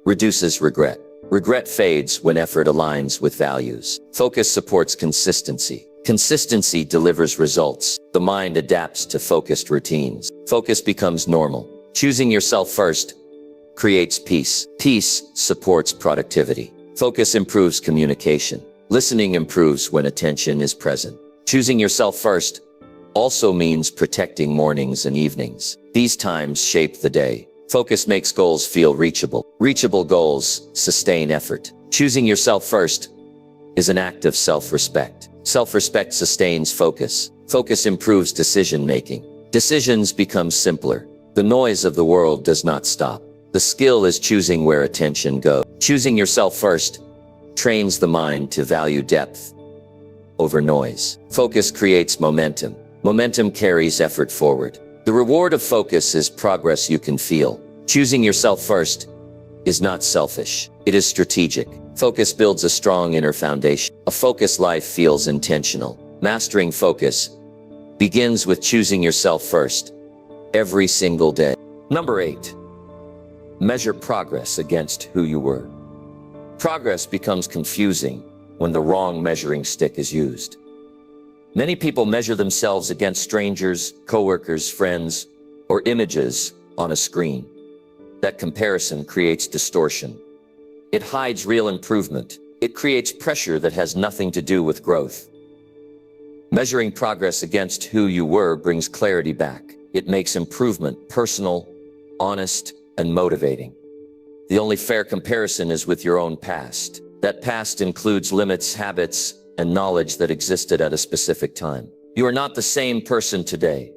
reduces regret. Regret fades when effort aligns with values. Focus supports consistency. Consistency delivers results. The mind adapts to focused routines. Focus becomes normal. Choosing yourself first creates peace. Peace supports productivity. Focus improves communication. Listening improves when attention is present. Choosing yourself first also means protecting mornings and evenings. These times shape the day. Focus makes goals feel reachable. Reachable goals sustain effort. Choosing yourself first is an act of self-respect. Self-respect sustains focus. Focus improves decision-making. Decisions become simpler. The noise of the world does not stop. The skill is choosing where attention goes. Choosing yourself first trains the mind to value depth over noise. Focus creates momentum. Momentum carries effort forward. The reward of focus is progress you can feel. Choosing yourself first is not selfish. It is strategic. Focus builds a strong inner foundation. A focused life feels intentional. Mastering focus begins with choosing yourself first every single day. Number 8. Measure progress against who you were. Progress becomes confusing when the wrong measuring stick is used. Many people measure themselves against strangers, coworkers, friends, or images on a screen. That comparison creates distortion. It hides real improvement. It creates pressure that has nothing to do with growth. Measuring progress against who you were brings clarity back. It makes improvement personal, honest, and motivating. The only fair comparison is with your own past. That past includes limits, habits, and knowledge that existed at a specific time. You are not the same person today.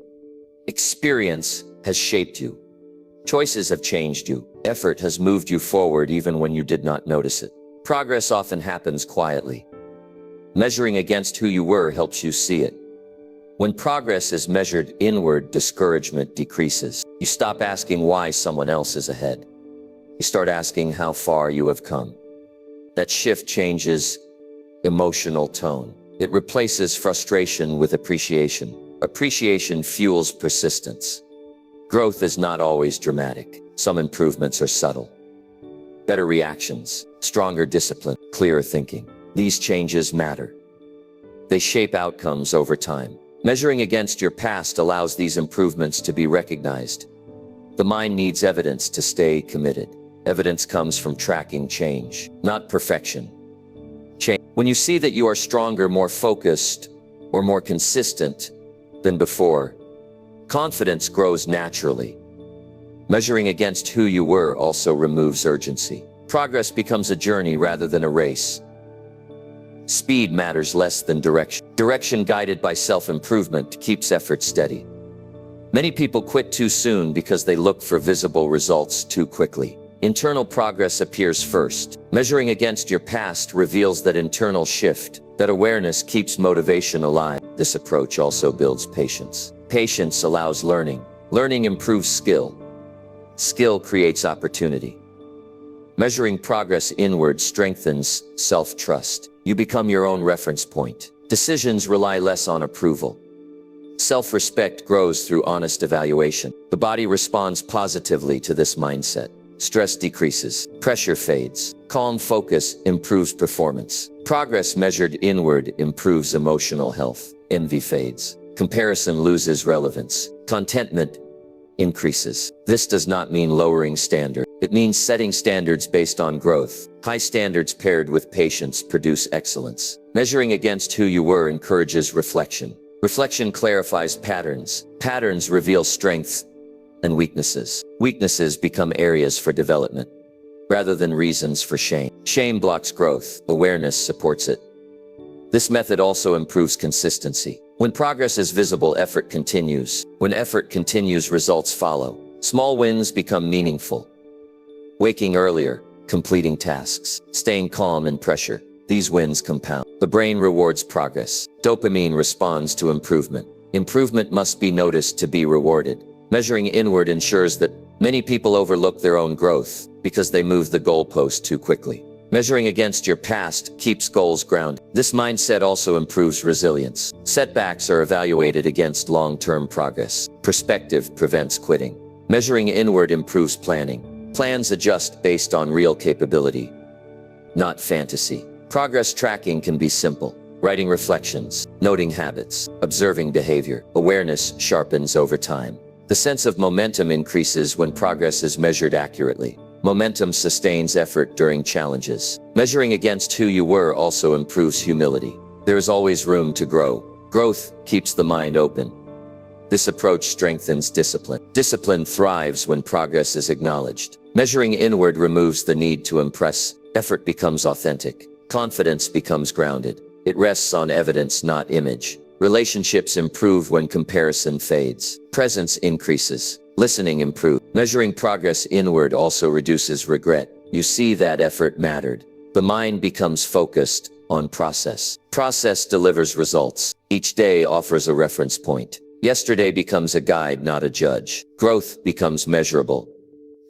Experience has shaped you. Choices have changed you. Effort has moved you forward even when you did not notice it. Progress often happens quietly. Measuring against who you were helps you see it. When progress is measured inward, discouragement decreases. You stop asking why someone else is ahead. You start asking how far you have come. That shift changes emotional tone. It replaces frustration with appreciation. Appreciation fuels persistence. Growth is not always dramatic. Some improvements are subtle. Better reactions, stronger discipline, clearer thinking. These changes matter. They shape outcomes over time. Measuring against your past allows these improvements to be recognized. The mind needs evidence to stay committed. Evidence comes from tracking change, not perfection. When you see that you are stronger, more focused, or more consistent than before, confidence grows naturally. Measuring against who you were also removes urgency. Progress becomes a journey rather than a race. Speed matters less than direction. Direction guided by self-improvement keeps effort steady. Many people quit too soon because they look for visible results too quickly. Internal progress appears first. Measuring against your past reveals that internal shift. That awareness keeps motivation alive. This approach also builds patience. Patience allows learning. Learning improves skill. Skill creates opportunity. Measuring progress inward strengthens self-trust. You become your own reference point. Decisions rely less on approval. Self-respect grows through honest evaluation. The body responds positively to this mindset. Stress decreases. Pressure fades. Calm focus improves performance. Progress measured inward improves emotional health. Envy fades. Comparison loses relevance. Contentment increases. This does not mean lowering standards. It means setting standards based on growth. High standards paired with patience produce excellence. Measuring against who you were encourages reflection. Reflection clarifies patterns. Patterns reveal strengths and weaknesses. Weaknesses become areas for development, rather than reasons for shame. Shame blocks growth. Awareness supports it. This method also improves consistency. When progress is visible, effort continues. When effort continues, results follow. Small wins become meaningful. Waking earlier, completing tasks, staying calm in pressure. These wins compound. The brain rewards progress. Dopamine responds to improvement. Improvement must be noticed to be rewarded. Measuring inward ensures that many people overlook their own growth because they move the goalpost too quickly. Measuring against your past keeps goals grounded. This mindset also improves resilience. Setbacks are evaluated against long-term progress. Perspective prevents quitting. Measuring inward improves planning. Plans adjust based on real capability, not fantasy. Progress tracking can be simple. Writing reflections, noting habits, observing behavior. Awareness sharpens over time. The sense of momentum increases when progress is measured accurately. Momentum sustains effort during challenges. Measuring against who you were also improves humility. There is always room to grow. Growth keeps the mind open. This approach strengthens discipline. Discipline thrives when progress is acknowledged. Measuring inward removes the need to impress. Effort becomes authentic. Confidence becomes grounded. It rests on evidence, not image. Relationships improve when comparison fades. Presence increases. Listening improves. Measuring progress inward also reduces regret. You see that effort mattered. The mind becomes focused on process. Process delivers results. Each day offers a reference point. Yesterday becomes a guide, not a judge. Growth becomes measurable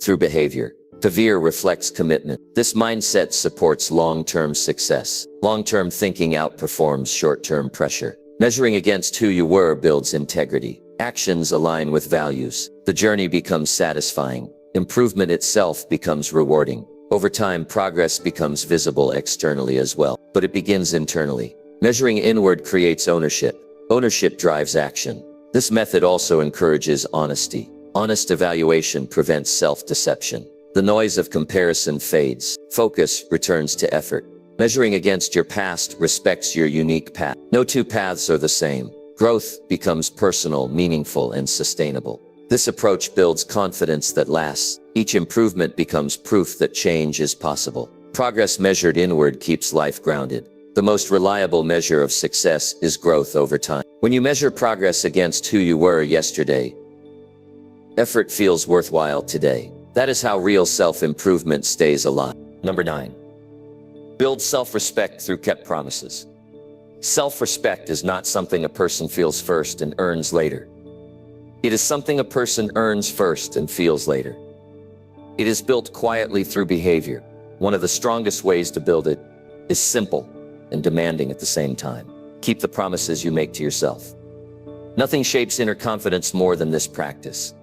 through behavior. Behavior reflects commitment. This mindset supports long-term success. Long-term thinking outperforms short-term pressure. Measuring against who you were builds integrity. Actions align with values. The journey becomes satisfying. Improvement itself becomes rewarding. Over time, progress becomes visible externally as well, but it begins internally. Measuring inward creates ownership. Ownership drives action. This method also encourages honesty. Honest evaluation prevents self-deception. The noise of comparison fades. Focus returns to effort. Measuring against your past respects your unique path. No two paths are the same. Growth becomes personal, meaningful, and sustainable. This approach builds confidence that lasts. Each improvement becomes proof that change is possible. Progress measured inward keeps life grounded. The most reliable measure of success is growth over time. When you measure progress against who you were yesterday, effort feels worthwhile today. That is how real self-improvement stays alive. Number 9. Build self-respect through kept promises. Self-respect is not something a person feels first and earns later. It is something a person earns first and feels later. It is built quietly through behavior. One of the strongest ways to build it is simple and demanding at the same time. Keep the promises you make to yourself. Nothing shapes inner confidence more than this practice.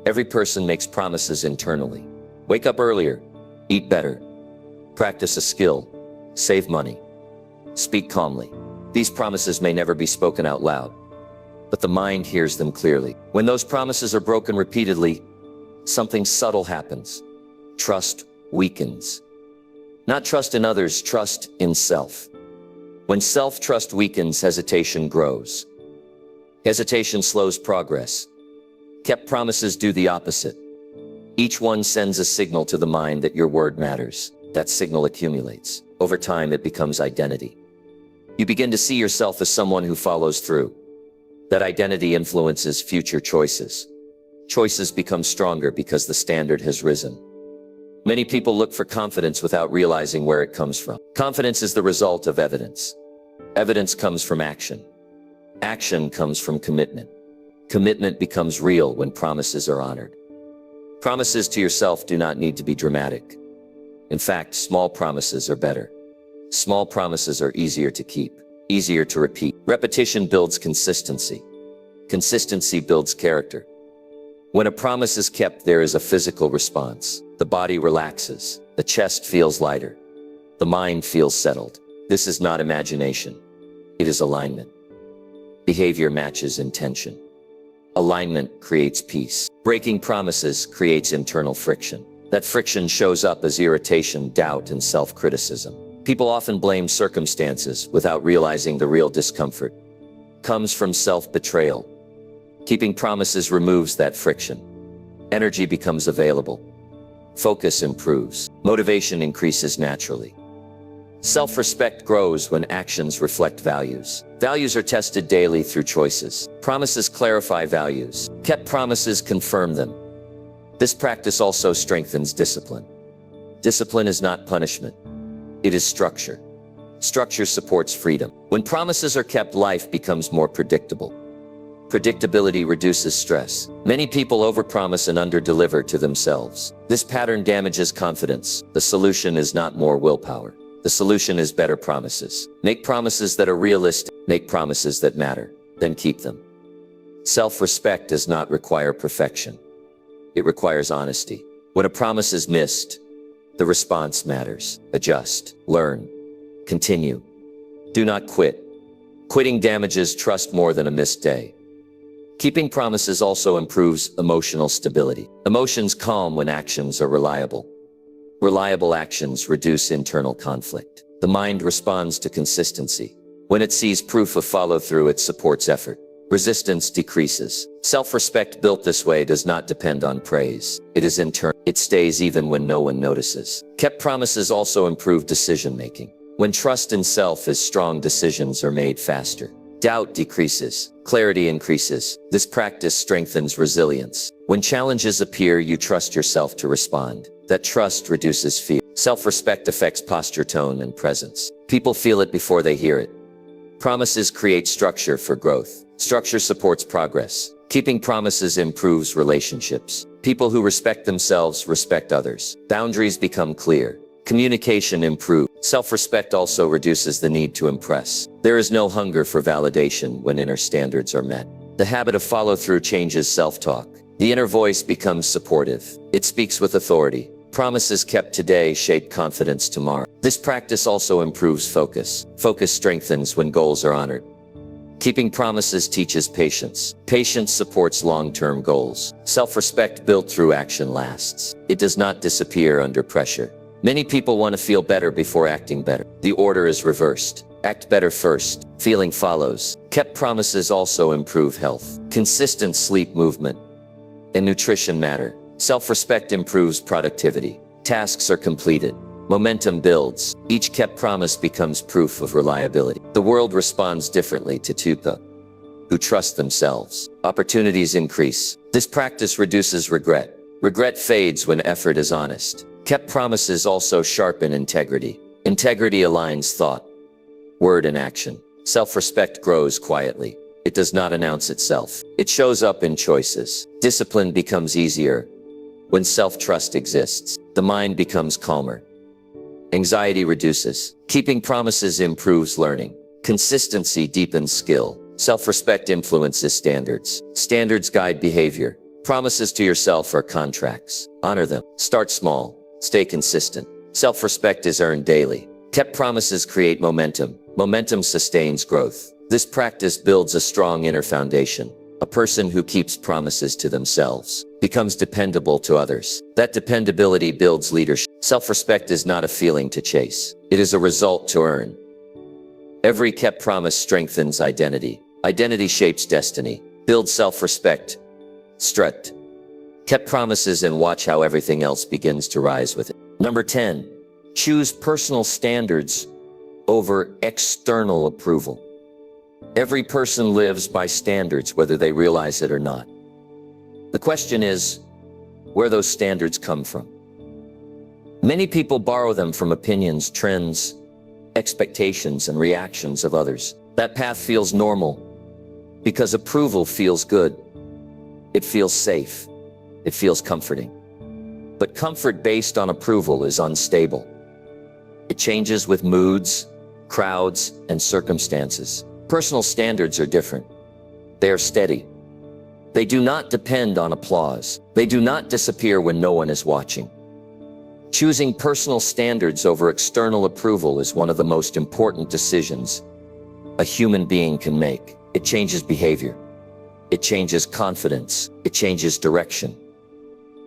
Every person makes promises internally. Wake up earlier, eat better, practice a skill, save money, speak calmly. These promises may never be spoken out loud, but the mind hears them clearly. When those promises are broken repeatedly, something subtle happens. Trust weakens. Not trust in others, trust in self. When self-trust weakens, hesitation grows. Hesitation slows progress. Kept promises do the opposite. Each one sends a signal to the mind that your word matters. That signal accumulates. Over time, it becomes identity. You begin to see yourself as someone who follows through. That identity influences future choices. Choices become stronger because the standard has risen. Many people look for confidence without realizing where it comes from. Confidence is the result of evidence. Evidence comes from action. Action comes from commitment. Commitment becomes real when promises are honored. Promises to yourself do not need to be dramatic. In fact, small promises are better. Small promises are easier to keep, easier to repeat. Repetition builds consistency. Consistency builds character. When a promise is kept, there is a physical response. The body relaxes. The chest feels lighter. The mind feels settled. This is not imagination. It is alignment. Behavior matches intention. Alignment creates peace. Breaking promises creates internal friction. That friction shows up as irritation, doubt, and self-criticism. People often blame circumstances without realizing the real discomfort comes from self-betrayal. Keeping promises removes that friction. Energy becomes available. Focus improves. Motivation increases naturally. Self-respect grows when actions reflect values. Values are tested daily through choices. Promises clarify values. Kept promises confirm them. This practice also strengthens discipline. Discipline is not punishment. It is structure. Structure supports freedom. When promises are kept, life becomes more predictable. Predictability reduces stress. Many people overpromise and underdeliver to themselves. This pattern damages confidence. The solution is not more willpower. The solution is better promises. Make promises that are realistic. Make promises that matter. Then keep them. Self-respect does not require perfection. It requires honesty. When a promise is missed, the response matters. Adjust. Learn. Continue. Do not quit. Quitting damages trust more than a missed day. Keeping promises also improves emotional stability. Emotions calm when actions are reliable. Reliable actions reduce internal conflict. The mind responds to consistency. When it sees proof of follow-through, it supports effort. Resistance decreases. Self-respect built this way does not depend on praise. It is internal. It stays even when no one notices. Kept promises also improve decision-making. When trust in self is strong, decisions are made faster. Doubt decreases, clarity increases. This practice strengthens resilience. When challenges appear, you trust yourself to respond. That trust reduces fear. Self-respect affects posture, tone, and presence. People feel it before they hear it. Promises create structure for growth. Structure supports progress. Keeping promises improves relationships. People who respect themselves respect others. Boundaries become clear. Communication improves. Self-respect also reduces the need to impress. There is no hunger for validation when inner standards are met. The habit of follow-through changes self-talk. The inner voice becomes supportive. It speaks with authority. Promises kept today shape confidence tomorrow. This practice also improves focus. Focus strengthens when goals are honored. Keeping promises teaches patience. Patience supports long-term goals. Self-respect built through action lasts. It does not disappear under pressure. Many people want to feel better before acting better. The order is reversed. Act better first. Feeling follows. Kept promises also improve health. Consistent sleep, movement, and nutrition matter. Self-respect improves productivity. Tasks are completed. Momentum builds. Each kept promise becomes proof of reliability. The world responds differently to people who trust themselves. Opportunities increase. This practice reduces regret. Regret fades when effort is honest. Kept promises also sharpen integrity. Integrity aligns thought, word, and action. Self-respect grows quietly. It does not announce itself. It shows up in choices. Discipline becomes easier when self-trust exists. The mind becomes calmer. Anxiety reduces. Keeping promises improves learning. Consistency deepens skill. Self-respect influences standards. Standards guide behavior. Promises to yourself are contracts. Honor them. Start small. Stay consistent. Self-respect is earned daily. Kept promises create momentum. Momentum sustains growth. This practice builds a strong inner foundation. A person who keeps promises to themselves becomes dependable to others. That dependability builds leadership. Self-respect is not a feeling to chase. It is a result to earn. Every kept promise strengthens identity. Identity shapes destiny. Build self-respect. Strut. Kept promises and watch how everything else begins to rise with it. Number 10. Choose personal standards over external approval. Every person lives by standards, whether they realize it or not. The question is where those standards come from. Many people borrow them from opinions, trends, expectations, and reactions of others. That path feels normal because approval feels good. It feels safe. It feels comforting. But comfort based on approval is unstable. It changes with moods, crowds, and circumstances. Personal standards are different. They are steady. They do not depend on applause. They do not disappear when no one is watching. Choosing personal standards over external approval is one of the most important decisions a human being can make. It changes behavior. It changes confidence. It changes direction.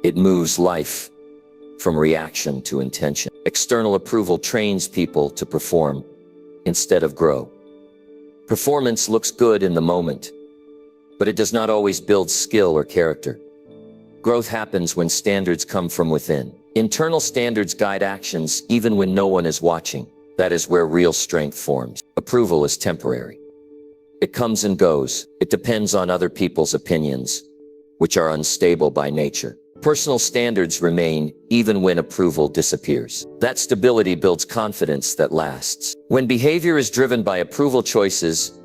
It moves life from reaction to intention. External approval trains people to perform instead of grow. Performance looks good in the moment, but it does not always build skill or character. Growth happens when standards come from within. Internal standards guide actions even when no one is watching. That is where real strength forms. Approval is temporary. It comes and goes. It depends on other people's opinions, which are unstable by nature. Personal standards remain even when approval disappears. That stability builds confidence that lasts. When behavior is driven by approval, choices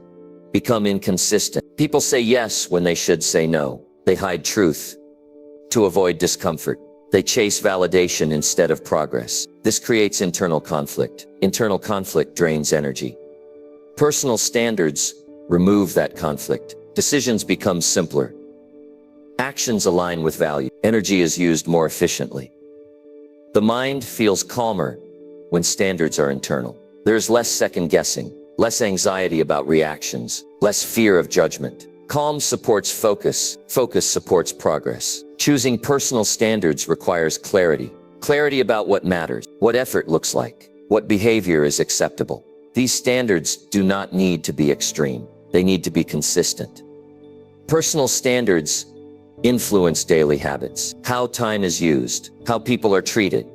become inconsistent. People say yes when they should say no. They hide truth to avoid discomfort. They chase validation instead of progress. This creates internal conflict. Internal conflict drains energy. Personal standards remove that conflict. Decisions become simpler. Actions align with value. Energy is used more efficiently. The mind feels calmer when standards are internal. There's less second guessing, less anxiety about reactions, less fear of judgment. Calm supports focus. Focus supports progress. Choosing personal standards requires clarity. Clarity about what matters, what effort looks like, what behavior is acceptable. These standards do not need to be extreme. They need to be consistent. Personal standards influence daily habits. How time is used, how people are treated,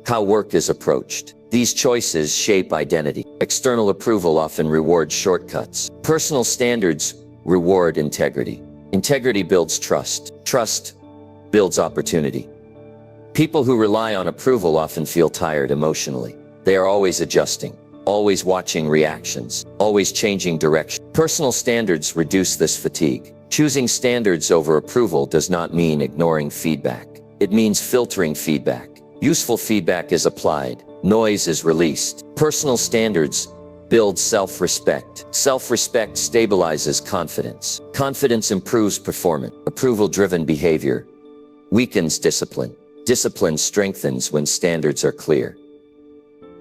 how work is approached. These choices shape identity. External approval often rewards shortcuts. Personal standards reward integrity. Integrity builds trust. Trust builds opportunity. People who rely on approval often feel tired emotionally. They are always adjusting, always watching reactions, always changing direction. Personal standards reduce this fatigue. Choosing standards over approval does not mean ignoring feedback. It means filtering feedback. Useful feedback is applied. Noise is released. Personal standards build self-respect. Self-respect stabilizes confidence. Confidence improves performance. Approval-driven behavior weakens discipline. Discipline strengthens when standards are clear.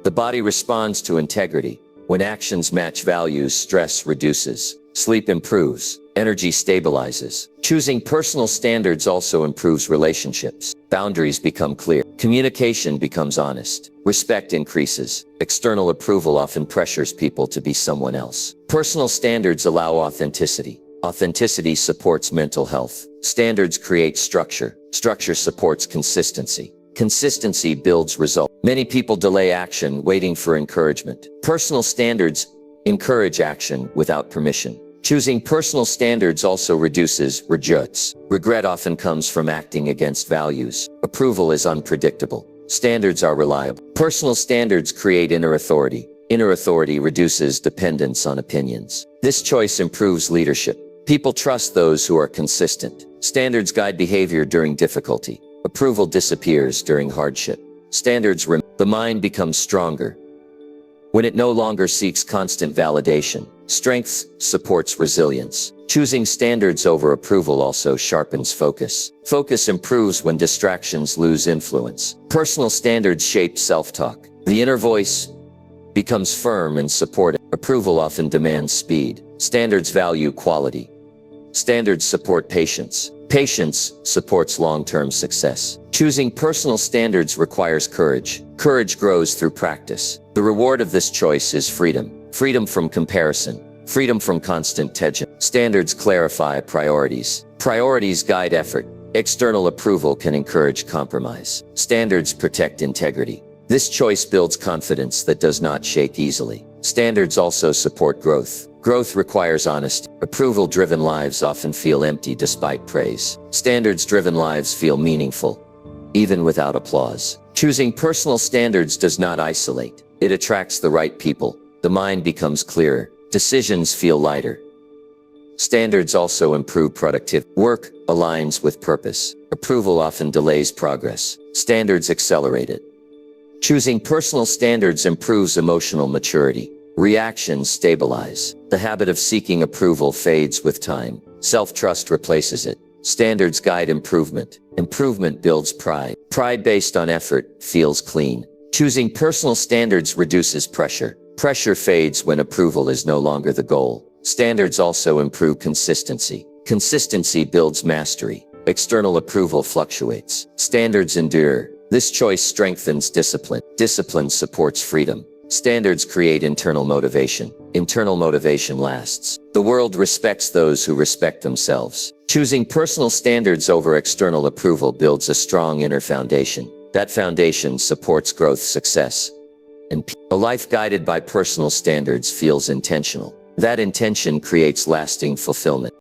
The body responds to integrity. When actions match values, stress reduces. Sleep improves. Energy stabilizes. Choosing personal standards also improves relationships. Boundaries become clear. Communication becomes honest. Respect increases. External approval often pressures people to be someone else. Personal standards allow authenticity. Authenticity supports mental health. Standards create structure. Structure supports consistency. Consistency builds results. Many people delay action, waiting for encouragement. Personal standards encourage action without permission. Choosing personal standards also reduces regrets. Regret often comes from acting against values. Approval is unpredictable. Standards are reliable. Personal standards create inner authority. Inner authority reduces dependence on opinions. This choice improves leadership. People trust those who are consistent. Standards guide behavior during difficulty. Approval disappears during hardship. The mind becomes stronger when it no longer seeks constant validation. Strength supports resilience. Choosing standards over approval also sharpens focus. Focus improves when distractions lose influence. Personal standards shape self-talk. The inner voice becomes firm and supportive. Approval often demands speed. Standards value quality. Standards support patience. Patience supports long-term success. Choosing personal standards requires courage. Courage grows through practice. The reward of this choice is freedom. Freedom from comparison. Freedom from constant tension. Standards clarify priorities. Priorities guide effort. External approval can encourage compromise. Standards protect integrity. This choice builds confidence that does not shake easily. Standards also support growth. Growth requires honesty. Approval-driven lives often feel empty despite praise. Standards-driven lives feel meaningful, even without applause. Choosing personal standards does not isolate. It attracts the right people. The mind becomes clearer. Decisions feel lighter. Standards also improve productivity. Work aligns with purpose. Approval often delays progress. Standards accelerate it. Choosing personal standards improves emotional maturity. Reactions stabilize. The habit of seeking approval fades with time. Self-trust replaces it. Standards guide improvement. Improvement builds pride. Pride based on effort feels clean. Choosing personal standards reduces pressure. Pressure fades when approval is no longer the goal. Standards also improve consistency. Consistency builds mastery. External approval fluctuates. Standards endure. This choice strengthens discipline. Discipline supports freedom. Standards create internal motivation. Internal motivation lasts. The world respects those who respect themselves. Choosing personal standards over external approval builds a strong inner foundation. That foundation supports growth, success, and peace. A life guided by personal standards feels intentional. That intention creates lasting fulfillment.